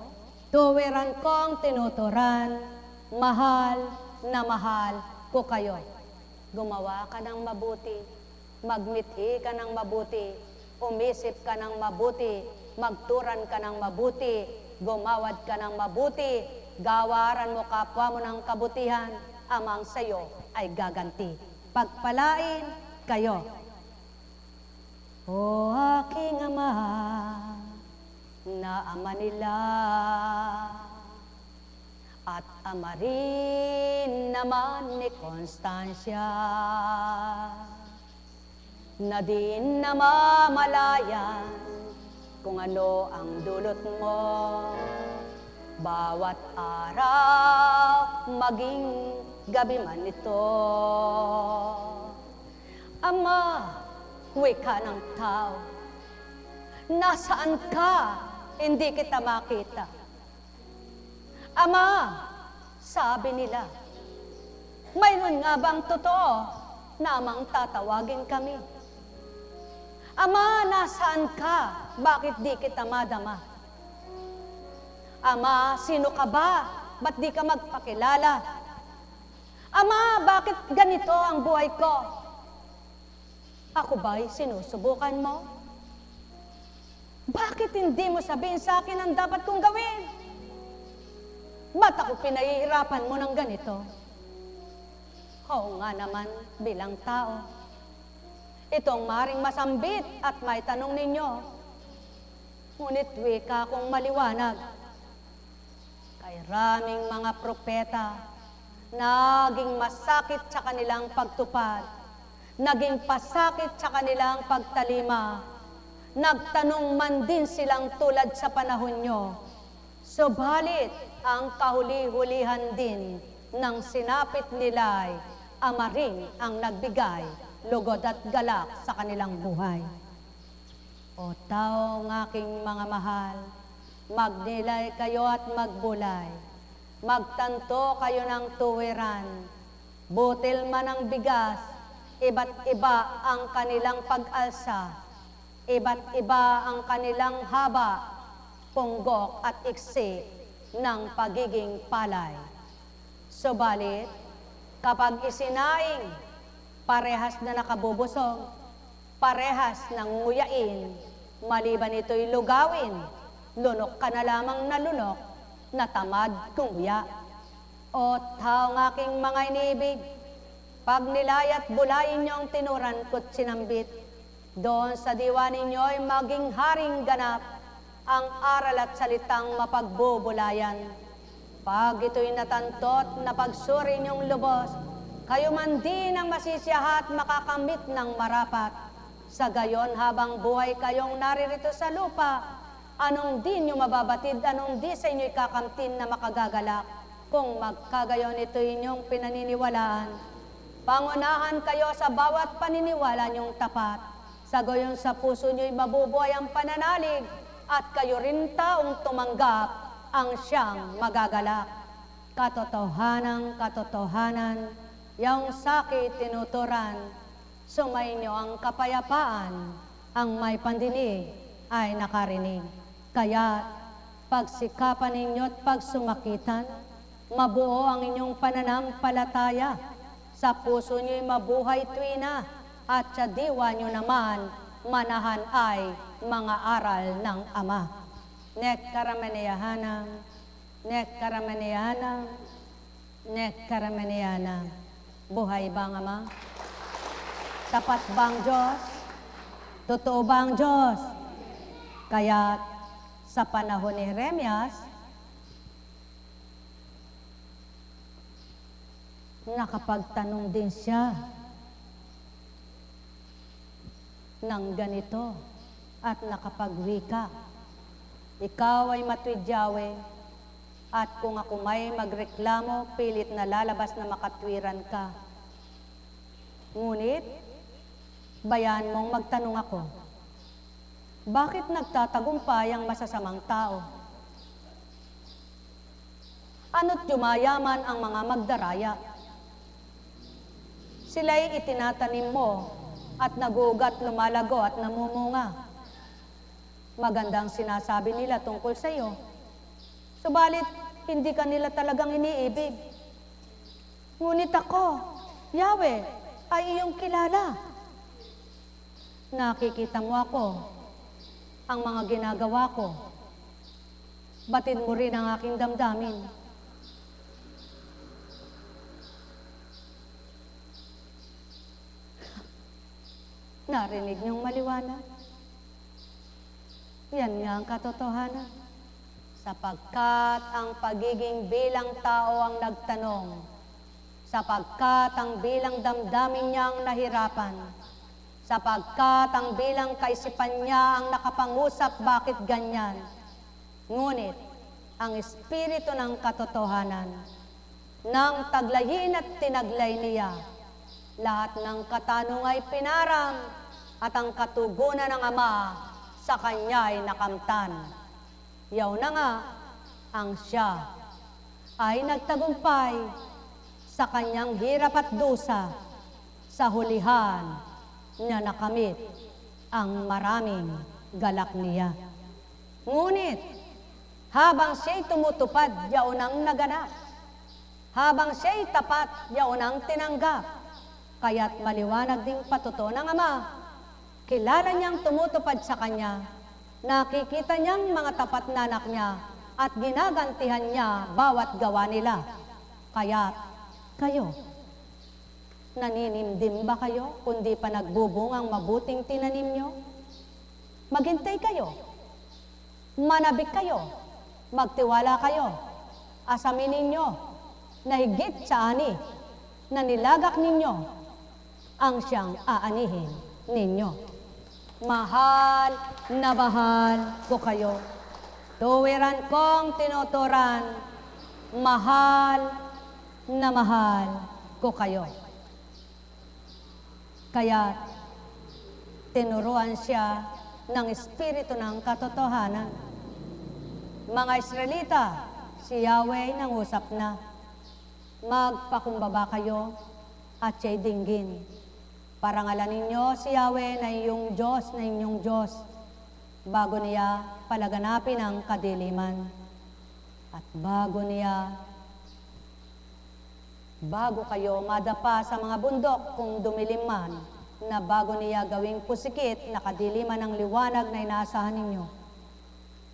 tuwiran kong tinuturan, mahal na mahal ko kayo. Gumawa ka ng mabuti, magmithi ka ng mabuti, umisip ka ng mabuti, magturan ka ng mabuti, gumawad ka ng mabuti, gawaran mo kapwa mo ng kabutihan, amang sayo ay gaganti. Pagpalain kayo. O aking ama, na ama nila, at ama rin naman ni Constancia, na din namamalayan kung ano ang dulot mo. Bawat araw, maging gabi man ito. Ama, wika ng tao, nasaan ka? Hindi kita makita. Ama, sabi nila, mayroon nga bang totoo na amang tatawagin kami? Ama, nasaan ka? Bakit di kita madama? Ama, sino ka ba? Ba't di ka magpakilala? Ama, bakit ganito ang buhay ko? Ako ba'y sinusubukan mo? Bakit hindi mo sabihin sa akin ang dapat kong gawin? Ba't ako pinahihirapan mo ng ganito? Oo nga naman, bilang tao. Itong maring masambit at may tanong ninyo. Ngunit wika kong maliwanag. Kay raming mga propeta, naging masakit sa kanilang pagtupad, naging pasakit sa kanilang pagtalima. Nagtanong man din silang tulad sa panahon nyo. Subalit, ang kahuli-hulihan din ng sinapit nila'y ama rin ang nagbigay, lugod at galak sa kanilang buhay. O taong aking mga mahal, magnilay kayo at magbulay, magtanto kayo ng tuwiran, butil man ang bigas, iba't iba ang kanilang pag-alsa, iba't iba ang kanilang haba, punggok at iksi ng pagiging palay. Subalit, kapag isinaing, parehas na nakabubusog, parehas ng nguyain, maliban ito'y lugawin, lunok ka na lamang na lunok, natamad kumuya. O taong aking mga inibig, pag nilayat bulayin niyo ang tinuran ko't sinambit, doon sa diwa ninyo'y maging haring ganap, ang aral at salitang mapagbubulayan. Pag ito'y natantot na pagsuri niyong lubos, kayo man din ang masisiyahat makakamit ng marapat. Sa gayon habang buhay kayong naririto sa lupa, anong di niyo mababatid, anong di sa inyo'y kakamtin na makagagalak. Kung magkagayon ito inyong pinaniniwalaan, pangunahan kayo sa bawat paniniwala niyong tapat. Sa gayon sa puso niyo'y mabubuhay ang pananalig, at kayo rin taong tumanggap ang siyang magagalak. Katotohanan, yung sakit tinuturan, sumainyo ang kapayapaan, ang may pandinig ay nakarinig. Kaya pagsikapan ninyo't pagsumakitan, mabuo ang inyong pananampalataya. Sa puso niyo'y mabuhay tuwina, at sa diwa niyo naman, manahan ay mga aral ng Ama. Nek karamaniyahanam, nek karamaniyahanam, nek karamaniyahanam. Buhay bang Ama? Tapat bang Diyos? Totoo bang Diyos? Kaya sa panahon ni Jeremias, nakapagtanong din siya ng ganito at nakapagwika. Ikaw ay matuwid Yahweh, at kung ako may magreklamo, pilit na lalabas na makatwiran ka. Ngunit, bayan mong magtanong ako, bakit nagtatagumpay ang masasamang tao? Ano't yumayaman ang mga magdaraya? Sila'y itinatanim mo at nagugat, lumalago at namumunga. Magandang sinasabi nila tungkol sa iyo. Subalit, hindi ka nila talagang iniibig. Ngunit ako, Yahweh, ay iyong kilala. Nakikita mo ako, ang mga ginagawa ko. Batid mo rin ang aking damdamin. Narinig niyong maliwanag? Yan nga ang katotohanan. Sapagkat ang pagiging bilang tao ang nagtanong, sapagkat ang bilang damdamin niya ang nahirapan, sapagkat ang bilang kaisipan niya ang nakapangusap bakit ganyan. Ngunit, ang espiritu ng katotohanan, nang taglayin at tinaglay niya, lahat ng katanong ay pinarang at ang katugunan ng Ama sa kanya ay nakamtan. Yaw na nga, ang siya ay nagtagumpay sa kanyang hirap at dusa, sa hulihan niya nakamit ang maraming galak niya. Ngunit, habang siya'y tumutupad, yaon ang naganap. Habang siya'y tapat, yaon ang tinanggap. Kaya't maliwanag ding patuto ng Ama, kilala niyang tumutupad sa kanya, nakikita niyang mga tapat na anak niya, at ginagantihan niya bawat gawa nila. Kaya't kayo, naninimdim ba kayo, kundi pa nagbubungang mabuting tinanim niyo? Maghintay kayo, manabik kayo, magtiwala kayo, asamin ninyo, na higit sa ani, na nilagak ninyo, ang siyang aanihin ninyo. Mahal na mahal ko kayo. Tuwiran kong tinuturan, mahal na mahal ko kayo. Kaya tinuruan siya ng espiritu ng katotohanan. Mga Israelita, si Yahweh nangusap na, magpakumbaba kayo at siya'y dinggin. Parangalan ninyo si Yahweh na iyong Diyos, na inyong Diyos, bago niya palaganapin ang kadiliman. At bago kayo madapa sa mga bundok kung dumilim man, na bago niya gawing pusikit na kadiliman ng liwanag na inaasahan ninyo.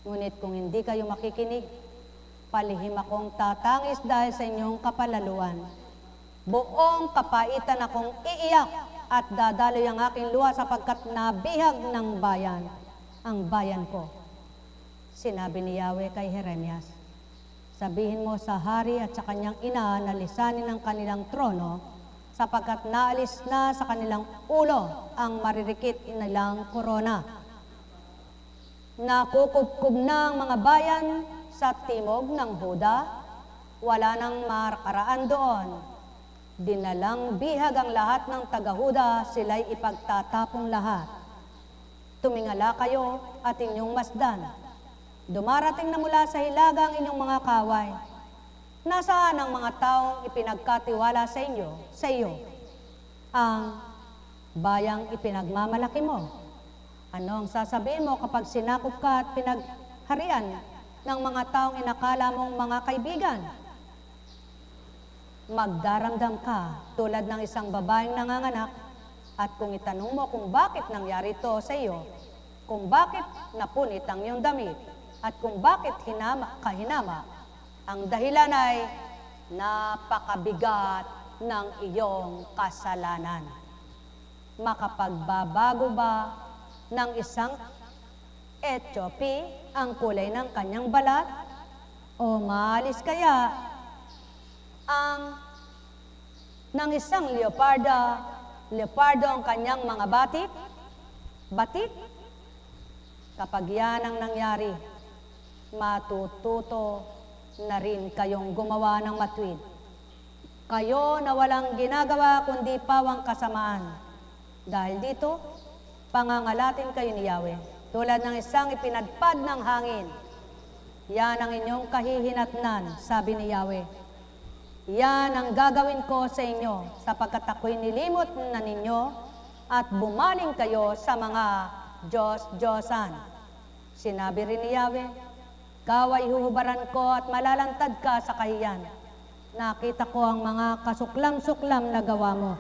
Ngunit kung hindi kayo makikinig, palihim akong tatangis dahil sa inyong kapalaluan. Buong kapaitan akong iiyak at dadaloy ang aking luha sapagkat nabihag ng bayan, ang bayan ko. Sinabi ni Yahweh kay Jeremias, sabihin mo sa hari at sa kanyang ina na lisanin ang kanilang trono, sapagkat naalis na sa kanilang ulo ang maririkit nilang korona. Nakukubkub na ang mga bayan sa timog ng Huda, wala nang makaraan doon. Dinalang bihag ang lahat ng taga-Huda, sila'y ipagtatapong lahat. Tumingala kayo at inyong masdan. Dumarating na mula sa hilagang inyong mga kaway. Nasaan ang mga taong ipinagkatiwala sa iyo? Ang bayang ipinagmamalaki mo. Anong sasabihin mo kapag sinakop ka at pinagharian ng mga taong inakala mong mga kaibigan? Magdaramdam ka tulad ng isang babaeng nanganganak, at kung itanong mo kung bakit nangyari ito sa iyo, kung bakit napunit ang iyong damit, at kung bakit kahinama, ang dahilan ay napakabigat ng iyong kasalanan. Makapagbabago ba ng isang Ethiopy ang kulay ng kanyang balat? O maalis kaya ng isang leopardo ang kanyang mga batik? Kapag yan ang nangyari, matututo na rin kayong gumawa ng matuwid. Kayo na walang ginagawa kundi pawang kasamaan. Dahil dito, pangangalatin kayo ni Yahweh, tulad ng isang ipinadpad ng hangin. Yan ang inyong kahihinatnan, sabi ni Yahweh. Yan ang gagawin ko sa inyo, sapagkat ako'y nilimot na ninyo at bumaling kayo sa mga Diyos-Diyosan. Sinabi rin ni Yahweh, ikaw ay huhubaran ko at malalantad ka sa kahiyan. Nakita ko ang mga kasuklam-suklam na gawa mo.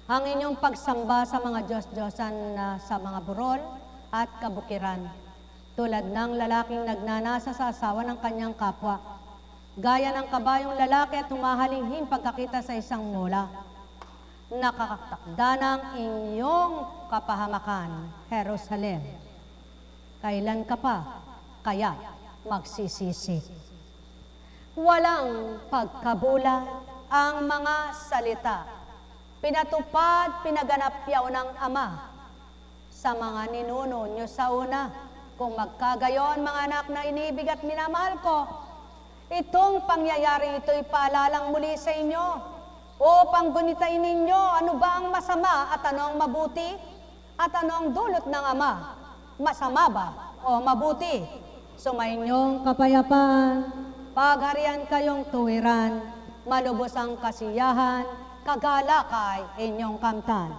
Ang inyong pagsamba sa mga Diyos-Diyosan na sa mga burol at kabukiran, tulad ng lalaking nagnanasa sa asawa ng kanyang kapwa, gaya ng kabayong lalaki at humahalinghin pagkakita sa isang mola. Nakakatakda ng inyong kapahamakan, Jerusalem. Kailan ka pa kaya magsisisi? Walang pagkabula ang mga salita. Pinatupad, pinaganap yaw ng Ama sa mga ninuno nyo sa una. Kung magkagayon, mga anak na inibig at minamahal ko, itong pangyayari ito'y paalalang muli sa inyo upang gunitain ninyo ano ba ang masama at ano ang mabuti at ano ang dulot ng Ama. Masama ba o mabuti? Sumainyong kapayapaan, pagharian kayong tuwiran, malubos ang kasiyahan, kagalakay inyong kamtan.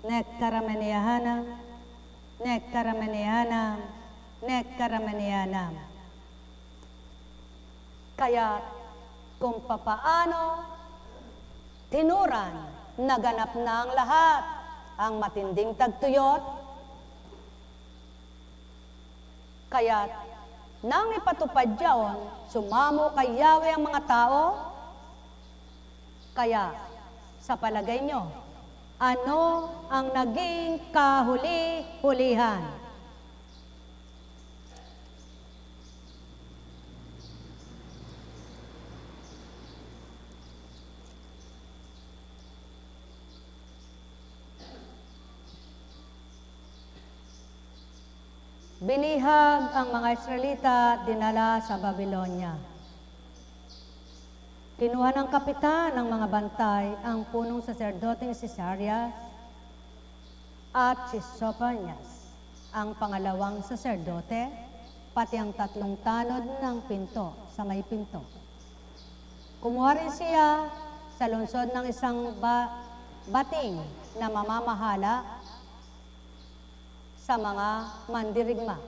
Nekkaramaniyahanam, nekkaramaniyahanam, nekkaramaniyahanam. Kaya kung papaano tinuran, naganap na ang lahat, ang matinding tagtuyot, kaya nang ipatupad yaon, sumamo kay Yahweh ang mga tao. Kaya, sa palagay nyo, ano ang naging kahuli-hulihan? Binihag ang mga Israelita at dinala sa Babylonia. Kinuha ng kapitan ng mga bantay ang punong saserdoteng si Sarias at si Sophonias, ang pangalawang saserdote, pati ang 3 tanod ng pinto sa may pinto. Kumuha rin siya sa lungsod ng isang bating na mamamahala sa mga mandirigma.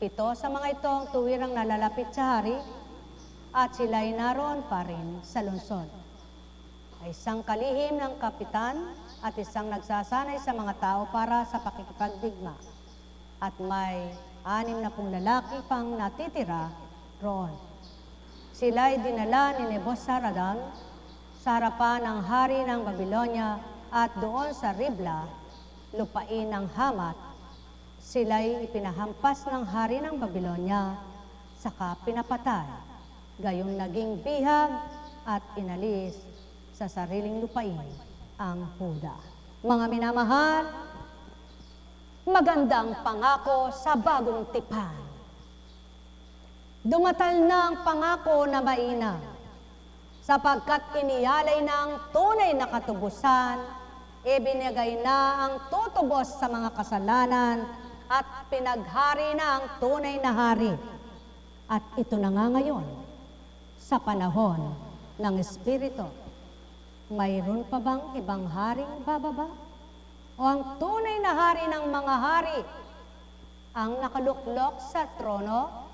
7 sa mga ito ang tuwirang nalalapit sa hari at sila'y naroon pa rin sa lungsod. Ay isang kalihim ng kapitan at isang nagsasanay sa mga tao para sa pakikipagdigma. At may 60 lalaki pang natitira roon. Sila'y dinala ni Nebuzaradan sa harapan ng hari ng Babylonia at doon sa Ribla, lupain ng Hamat, sila'y ipinahampas ng hari ng Babylonia, saka pinapatay. Gayong naging bihag at inalis sa sariling lupain ang Huda. Mga minamahal, magandang pangako sa bagong tipan. Dumatal na ang pangako na mainam, sapagkat iniyalay na ang tunay na katubusan, ibinigay na ang tutubos sa mga kasalanan, at pinaghari na ang tunay na hari. At ito na nga ngayon, sa panahon ng Espiritu. Mayroon pa bang ibang haring bababa? O ang tunay na hari ng mga hari ang nakaluklok sa trono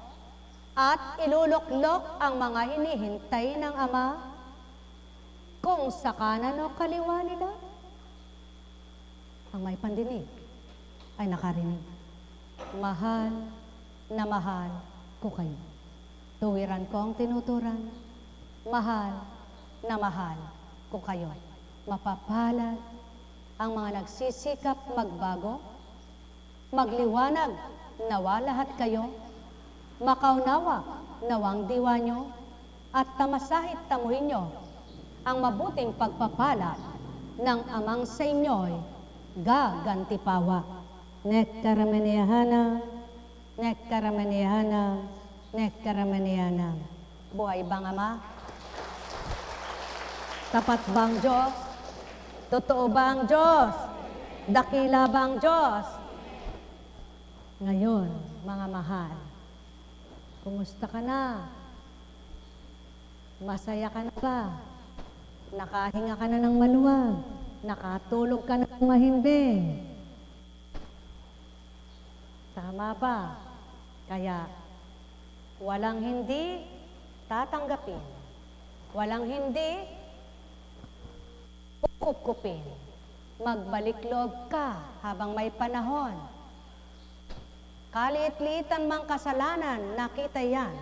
at iluluklok ang mga hinihintay ng Ama kung sa kanan o kaliwa nila? Ang may pandinig ay nakarinig. Mahal na mahal ko kayo. Tuwiran ko ang tinuturan. Mahal na mahal ko kayo. Mapapalad ang mga nagsisikap magbago, magliwanag nawa lahat kayo, makaunawa nawang diwa nyo, at tamasahit tamuhin nyo ang mabuting pagpapala ng amang sa inyo'y gagantipawa. Nekaramaniyahana, nekaramaniyahana, nekaramaniyahana. Buhay bang Ama? Tapat bang Diyos? Totoo bang Diyos? Dakila bang Diyos? Ngayon, mga mahal, kumusta ka na? Masaya ka na ba? Nakahinga ka na ng maluwag? Nakatulog ka na ng mahimbing? Tama ba? Kaya, walang hindi tatanggapin. Walang hindi kukupin. Magbalik loob ka habang may panahon. Kalit-litan mang kasalanan, nakita yan.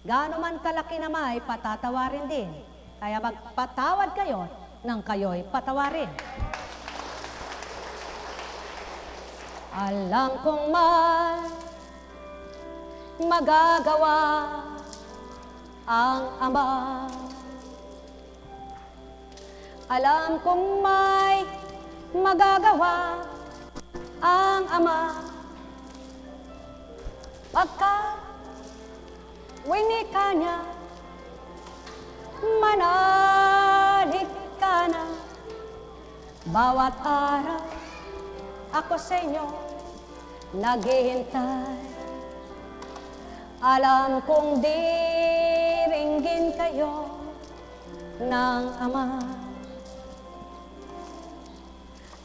Gaano man kalaki na may patatawarin din. Kaya magpatawad kayo nang kayo'y patawarin. Alam kong may magagawa ang Ama. Alam kong may magagawa ang Ama. Pagka winika niya, manalig ka na. Bawat araw ako sa inyo naghihintay. Alam kong diringgin kayo ng Ama.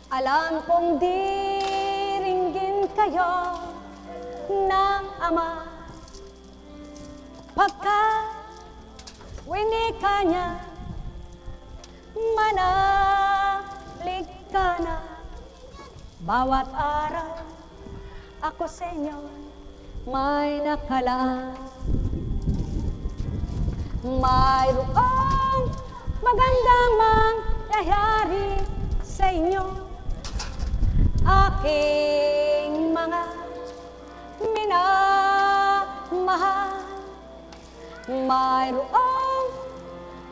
Alam kong diringgin kayo ng Ama. Pagka winika niya, manalig ka na. Bawat araw ako sa inyo may nakalaan. Mayroong magandang mangyayari sa inyo, aking mga minamahal. Mayroong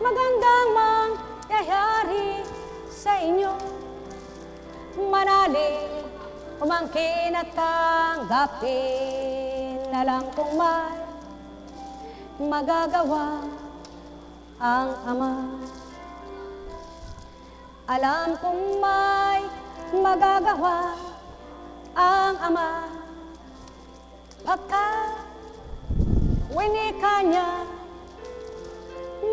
magandang mangyayari sa inyo, manalig, umangkin at tanggapin. Alam kong may magagawa ang Ama. Alam kong may magagawa ang Ama. Pagka winika niya,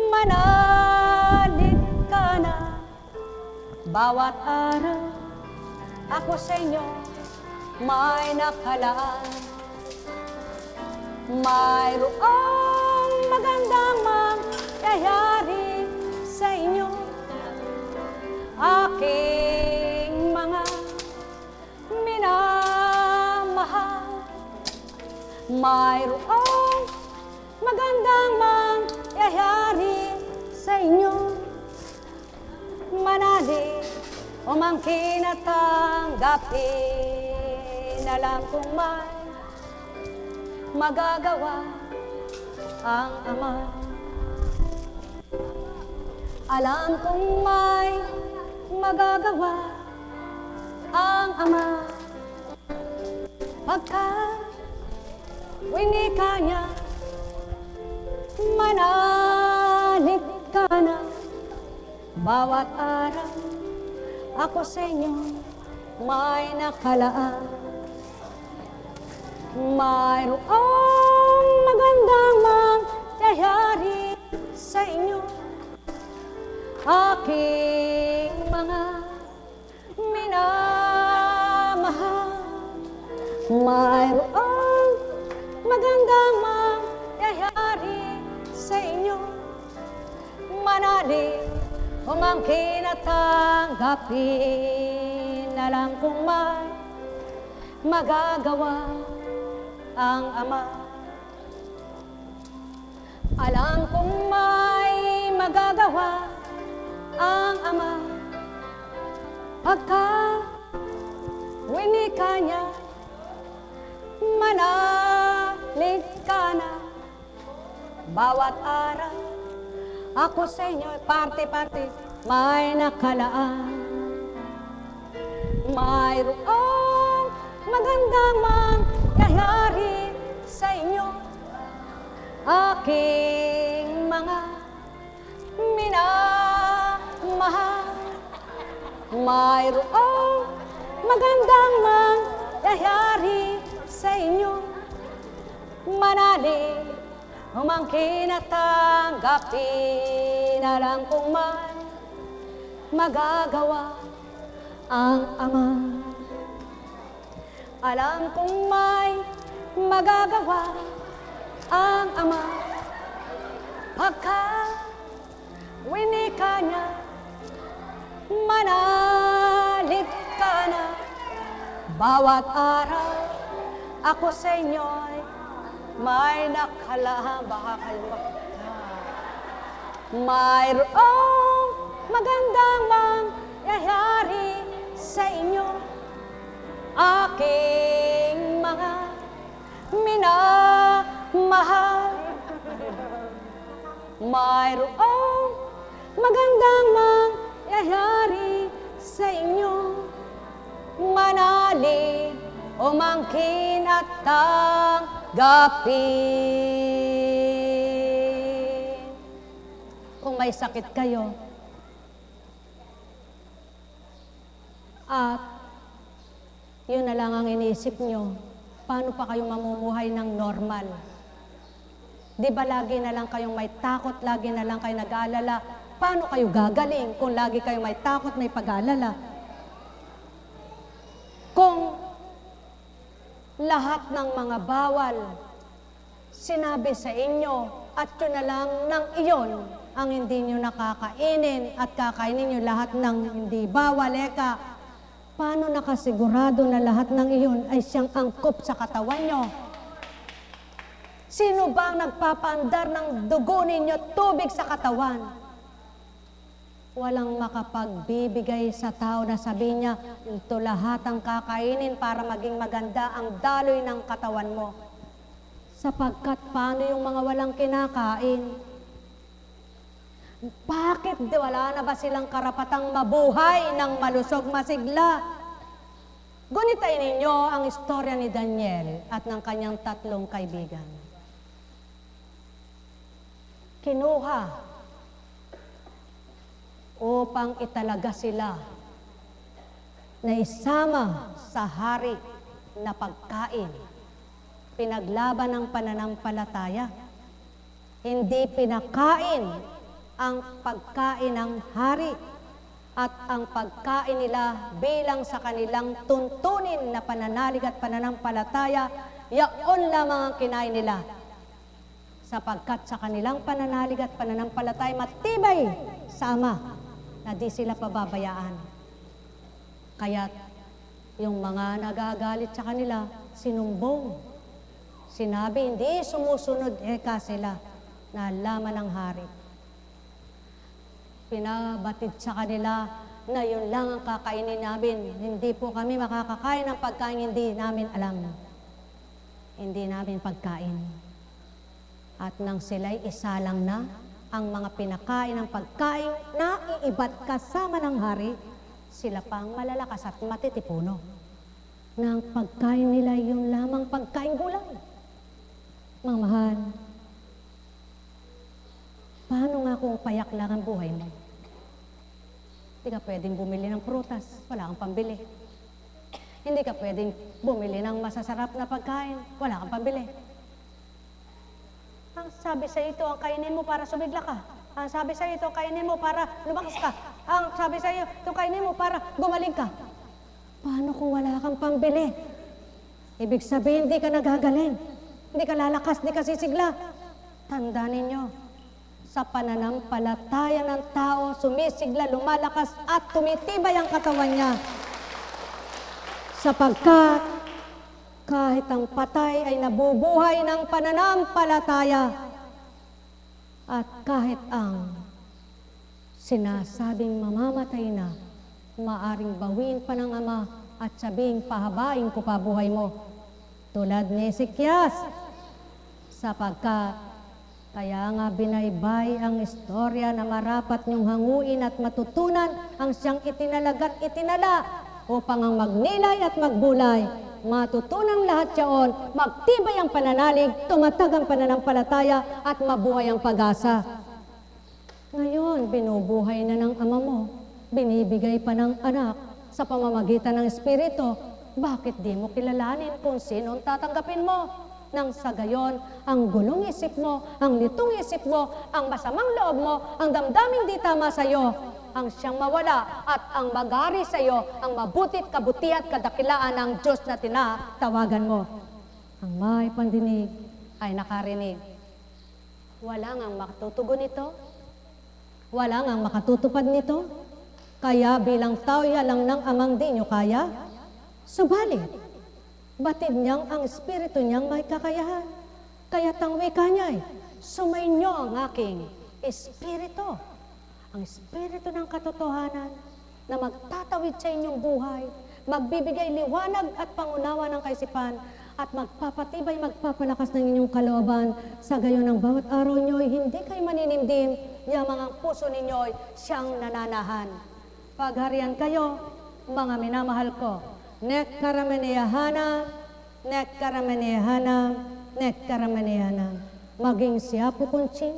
manalig ka na. Bawat araw ako sa inyo may nakalaan. Mayroong magandang mangyayari sa inyo, aking mga minamahal. Mayroong magandang mangyayari sa inyo, manalig, umangkin at tanggapin. Alam kong may magagawa ang Ama. Alam kong may magagawa ang Ama. Pagka winika niya, manalig ka na. Bawat araw ako sa inyo may nakalaan. Mayroong magandang mangyayari sa inyo, aking mga minamahal. Mayroong magandang mangyayari sa inyo, manalig, umangkin at tanggapin. Alam kong may magagawa ang Ama. Alam kong may magagawa ang Ama. pagka winika niya, manalig ka na. Bawat araw, ako sa inyo, parte-parte, may nakalaan. Mayroong magandang mangyayari sa inyo, aking mga minamahal. Mayroong magandang mangyayari sa inyo, manalig, umangkin at tanggapin. Alam kong may magagawa ang Ama. Alam kong may magagawa ang Ama. Pagka winika niya, manalig ka na. Bawat araw, ako sa inyo'y may nakalaang. Baka kayo makita. Mayroong magandang mangyayari sa inyo, aking mga minamahal. Mayroong magandang mangyayari sa inyo, manalig, umangkin at tanggapin. Kung may sakit kayo, at yun na lang ang iniisip nyo, paano pa kayo mamumuhay ng normal? Di ba lagi na lang kayong may takot, lagi na lang kayo nag-aalala? Paano kayo gagaling kung lagi kayong may takot, may pag-aalala? Kung lahat ng mga bawal sinabi sa inyo at yun na lang ng iyon ang hindi nyo nakakainin at kakainin nyo lahat ng hindi bawal, paano nakasigurado na lahat ng iyon ay siyang angkop sa katawan nyo? Sino ba ang nagpapaandar ng dugo ninyo tubig sa katawan? Walang makapagbibigay sa tao na sabi niya, ito lahat ang kakainin para maging maganda ang daloy ng katawan mo. Sapagkat paano yung mga walang kinakain? Bakit wala na ba silang karapatang mabuhay ng malusog masigla? Gunitain ninyo ang istorya ni Daniel at ng kanyang 3 kaibigan. Kinuha upang italaga sila na isama sa hari na pagkain. Pinaglaban ng pananampalataya. Hindi pinakain ang pagkain ng hari at ang pagkain nila bilang sa kanilang tuntunin na pananalig at pananampalataya, yaon lamang ang kinain nila. Sapagkat sa kanilang pananalig at pananampalataya matibay sa Ama na di sila pababayaan. Kaya yung mga nagagalit sa kanila, sinumbong. Sinabi, hindi sumusunod sila na laman ng hari. Pinabatid sa kanila na yun lang ang kakainin namin. Hindi po kami makakakain ng pagkain hindi namin alam. Hindi namin pagkain. At nang sila'y isalang na, ang mga pinakain ng pagkain na iibat kasama ng hari, sila pang malalakas at matitipuno. Na ang pagkain nila yung lamang pagkain gulay. Mga mahal, paano nga kung payak lang ang buhay mo? Hindi ka pwedeng bumili ng prutas, wala kang pambili. Hindi ka pwedeng bumili ng masasarap na pagkain, wala kang pambili. Ang sabi sa ito, ang kainin mo para sumigla ka. Ang sabi sa ito, ang kainin mo para lumakas ka. Ang sabi sa iyo, itong kainin mo para gumaling ka. Paano kung wala kang pambili? Ibig sabihin, hindi ka nagagaling. Hindi ka lalakas, hindi ka sisigla. Tandaan ninyo, sa pananampalataya ng tao, sumisigla, lumalakas at tumitibay ang katawan niya. Sapagkat kahit ang patay ay nabubuhay ng pananampalataya at kahit ang sinasabing mamamatay na maaring bawin pa ng Ama at sabing pahabain ko pa buhay mo. Tulad ni Ezekias, sapagkat kaya nga binaybay ang istorya na marapat niyong hanguin at matutunan ang siyang itinalagat itinala upang ang magnilay at magbulay. Matutunan lahat yaon, magtibay ang pananalig, tumatag ang pananampalataya at mabuhay ang pag-asa. Ngayon, binubuhay na ng Ama mo, binibigay pa ng anak sa pamamagitan ng Espiritu. Bakit di mo kilalanin kung sino ang tatanggapin mo? Nang sa gayon, ang gulong isip mo, ang litong isip mo, ang masamang loob mo, ang damdaming di tama sa iyo, ang siyang mawala at ang magari sa iyo, ang mabutit, kabutihan at kadakilaan ng Diyos na tinatawagan mo. Ang may pandinig ay nakarinig. Wala ngang makatutugon nito. Wala ngang makatutupad nito. Kaya bilang tao lang ng Amang di nyo kaya. Subalit, batid niyang ang Espiritu niyang may kakayahan. Kaya tangwi ka niya sumainyo ang aking Espiritu. Ang Espiritu ng katotohanan na magtatawid sa inyong buhay, magbibigay liwanag at pangunawa ng kaisipan, at magpapatibay, magpapalakas ng inyong kalooban. Sa gayon ng bawat araw nyo'y hindi kayo maninimdim, yamang ang puso ninyo'y siyang nananahan. Pagharian kayo, mga minamahal ko. Nek karameneyahanam, nek karameneyahanam, nek karameneyahanam. Maging siya po kunching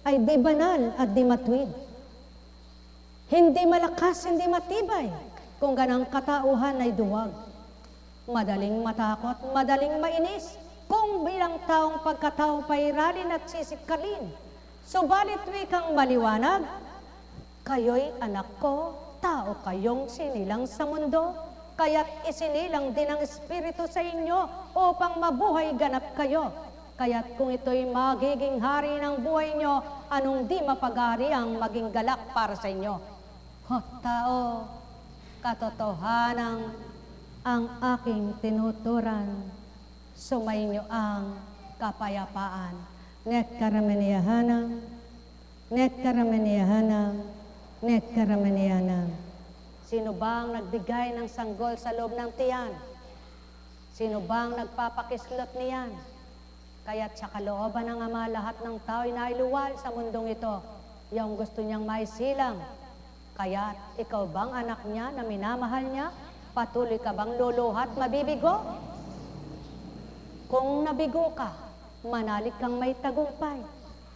ay di banal at di matwid. Hindi malakas, hindi matibay, kung ganang katauhan ay duwag. Madaling matakot, madaling mainis, kung bilang taong pagkataong pairalin at sisikalin. Subalit wikang maliwanag, kayo'y anak ko, tao kayong sinilang sa mundo, kaya't isinilang din ang Espiritu sa inyo upang mabuhay ganap kayo. Kaya't kung ito'y magiging hari ng buhay nyo, anong di mapag-ari ang maging galak para sa inyo? O tao, katotohanan ang aking tinuturan, sumainyo ang kapayapaan. Nek karameneyahanam, nek karameneyahanam, nek karameneyahanam. Sino bang nagbigay ng sanggol sa loob ng tiyan? Sino bang nagpapakislot niyan? Kaya't sa kalooban ng Ama, lahat ng tao'y nailuwal sa mundong ito. Yung gusto niyang maisilang. Kaya't ikaw bang anak niya na minamahal niya? Patuloy ka bang luluhat mabibigo? Kung nabigo ka, manalig kang may tagumpay.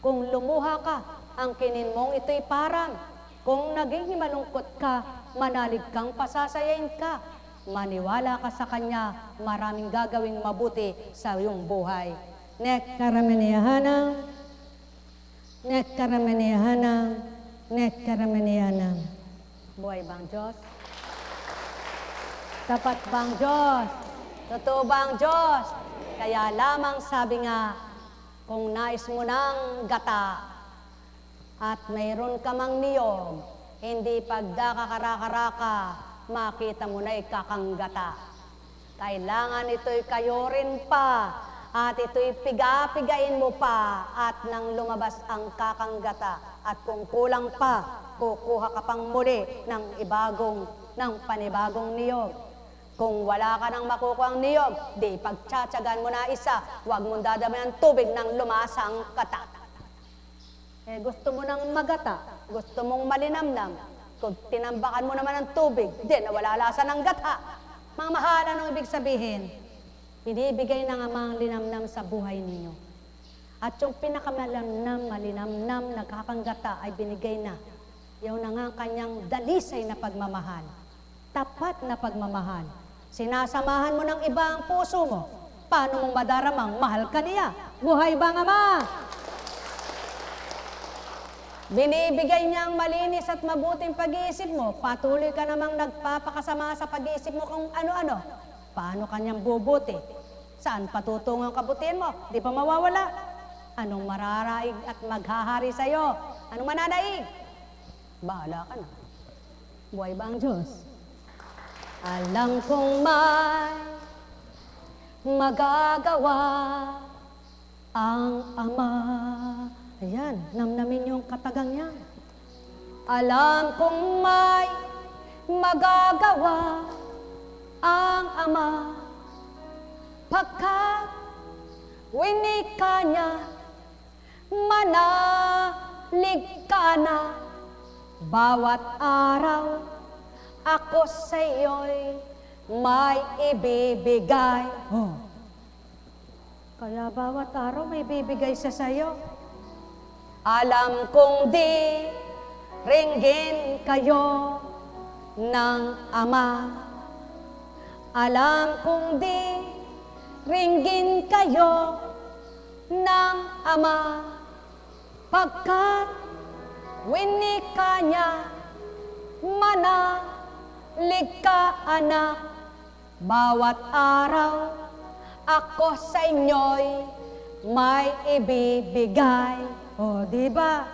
Kung lumuha ka, ang kinin mong ito'y parang. Kung naging malungkot ka, manalig kang pasasayain ka. Maniwala ka sa Kanya, maraming gagawing mabuti sa iyong buhay. Nek karameneyahanam, nek karameneyahanam, nek karameneyahanam. Buhay bang Diyos? Tapat bang Diyos? Totoo bang Diyos? Kaya lamang sabi nga, kung nais mo ng gata at mayroon ka mang niyog, hindi pagdakakaraka-raka, makita mo na ikakanggata. Kailangan ito'y kayo rin pa, at ito'y piga-pigain mo pa, at nang lumabas ang kakanggata. At kung kulang pa, kukuha ka pang muli ng panibagong niyog. Kung wala ka nang makukuhang niyog, di pagtsatsagan mo na isa, huwag mong dadamayan ng tubig nang lumasa ang kata. Gusto mo nang magata, gusto mong malinamnam, kung tinambakan mo naman ng tubig, di nawala lasa ng gata. Mga mahal, anong ibig sabihin? Binibigay ng Amang linamnam sa buhay ninyo. At yung pinakamalamnam, malinamnam, nagkakanggata ay binigay na. Yung na nga kanyang dalisay na pagmamahal, tapat na pagmamahal. Sinasamahan mo ng iba ang puso mo. Paano mong madaramang mahal ka niya? Buhay bang Ama? Binibigay niya ang malinis at mabuting pag-iisip mo. Patuloy ka namang nagpapakasama sa pag-iisip mo kung ano-ano. Paano kanyang bubuti? Saan patutungo ang kabutihan mo? Di pa mawawala. Anong mararaig at maghahari sa'yo? Anong mananaig? Bahala ka na. Buhay ba ang Diyos? Alam kong may magagawa ang Ama. Ayan, namnamin yung katagang niya. Alam kong may magagawa ang Ama, pagkat winika niya, manalig ka na. Bawat araw, ako sa iyo'y may ibibigay. Oh. Kaya bawat araw may bibigay siya sa'yo. Alam kong di ringgin kayo ng Ama. Alam kong di ringgin kayo ng Ama. Pagkat winika niya, manalig ka anak. Bawat araw, ako sa inyo'y may ibibigay. O, diba?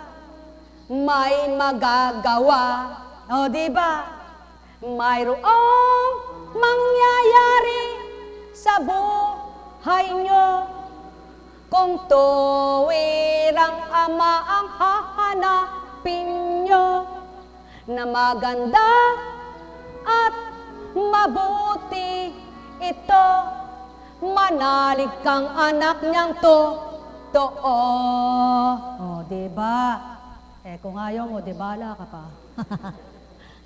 May magagawa. O, diba? Mayroong mangyayari sa buhay nyo. Kung tuwirang Ama ang hahanapin nyo, na maganda at mabuti ito, manalig kang anak niyang totoo. O, diba? Kung ayaw mo, dibala ka pa.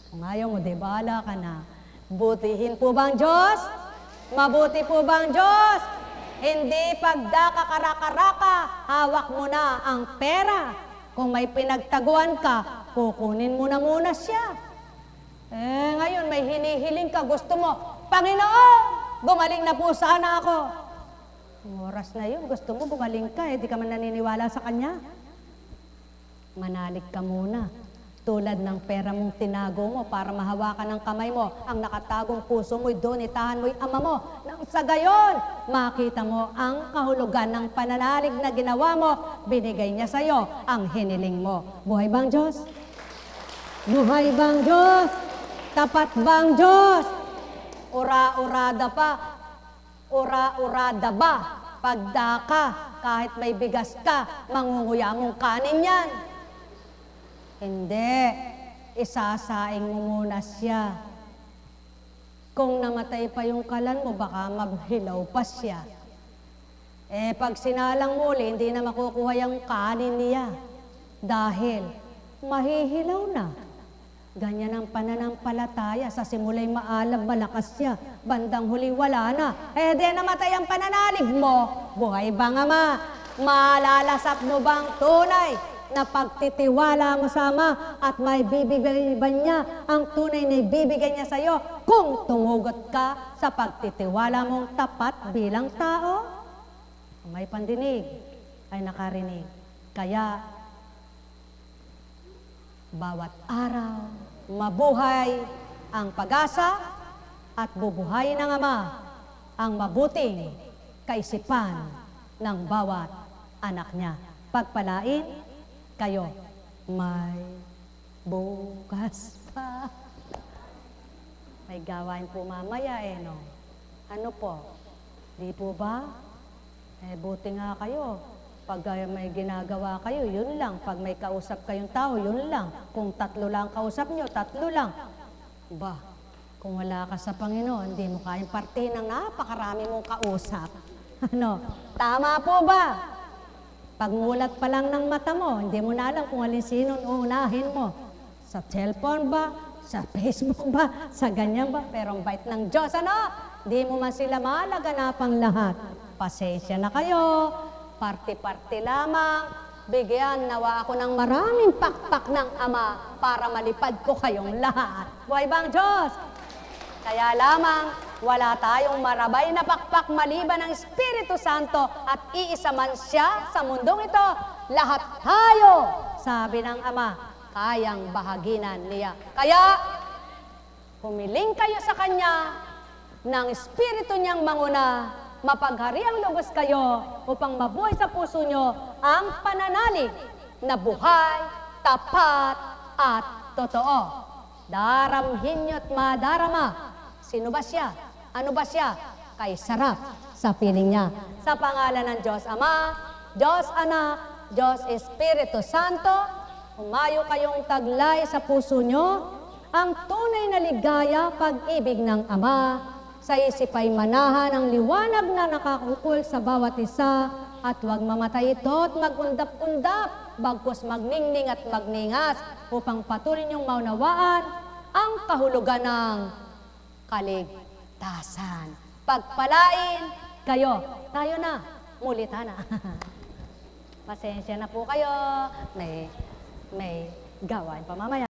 Kung ayaw mo, dibala ka na. Butihin po bang Diyos? Mabuti po bang Diyos? Hindi pagdakakaraka-raka, hawak mo na ang pera. Kung may pinagtaguan ka, kukunin mo na muna siya. Ngayon may hinihiling ka, gusto mo, Panginoon, gumaling na po sana ako. Oras na yun, gusto mo gumaling ka, di ka man naniniwala sa Kanya. Manalig ka muna. Tulad ng pera mong tinago mo para mahawakan ng kamay mo, ang nakatagong puso mo'y doon, itahan mo'y Ama mo. Nang sa gayon, makita mo ang kahulugan ng pananalig na ginawa mo, binigay niya sa'yo ang hiniling mo. Buhay bang Diyos? Buhay bang Diyos? Tapat bang Diyos? Ura-urada pa, ura-urada ba? Pagdaka, kahit may bigas ka, mangunguya mong kanin yan. Hindi, isasaing mo muna siya. Kung namatay pa yung kalan mo, baka maghilaw pa siya. Pag sinalang muli, hindi na makukuha yung kanin niya. Dahil mahihilaw na. Ganyan ang pananampalataya. Sa simula'y maalam, malakas siya. Bandang huli, wala na. Di namatay ang pananalig mo. Buhay bang Ama? Malalasap mo bang tunay na pagtitiwala mo sa Ama at may bibigay ba niya ang tunay na ibibigay niya sa'yo kung tumugot ka sa pagtitiwala mong tapat bilang tao? May pandinig ay nakarinig. Kaya, bawat araw, mabuhay ang pag-asa at bubuhayin ng Ama ang mabuting kaisipan ng bawat anak niya. Pagpalain kayo, may bukas pa. May gawain po mamaya no? Ano po? Di po ba? Buti nga kayo. Pag may ginagawa kayo, yun lang. Pag may kausap kayong tao, yun lang. Kung 3 lang kausap nyo, 3 lang. Ba, kung wala ka sa Panginoon, hindi mo kayang parte ng napakarami mong kausap. Ano? Tama po ba? Pagmulat pa lang ng mata mo, hindi mo na alam kung alin sino uunahin mo. Sa cellphone ba? Sa Facebook ba? Sa ganyan ba? Pero ang bait ng Diyos, ano? Hindi mo man sila malaganapang lahat. Pasensya na kayo. Parte-parte lamang. Bigyan nawa ako ng maraming pakpak ng Ama para malipad ko kayong lahat. Buhay bang Diyos? Kaya lamang, wala tayong marabay na pakpak maliban ng Espiritu Santo at iisa man siya sa mundong ito. Lahat tayo, sabi ng Ama, kayang bahaginan niya. Kaya, humiling kayo sa Kanya ng Espiritu niyang manguna, mapaghariang lubos kayo upang mabuhay sa puso nyo ang pananalig na buhay, tapat at totoo. Daramhin nyo't madarama. Sino ba siya? Ano ba siya? Kay sarap sa piling niya. Sa pangalan ng Diyos Ama, Diyos Anak, Diyos Espiritu Santo, humayo kayong taglay sa puso nyo ang tunay na ligaya, pag-ibig ng Ama, sa isip ay manahan ang liwanag na nakakukol sa bawat isa, at huwag mamatay ito at magundap-undap, bagkus magningning at magningas, upang patuloy niyong maunawaan ang kahulugan ng kaligtasan. Pagpalain kayo. Tayo na. Mulita na. Pasensya na po kayo. May gawain pa mamaya.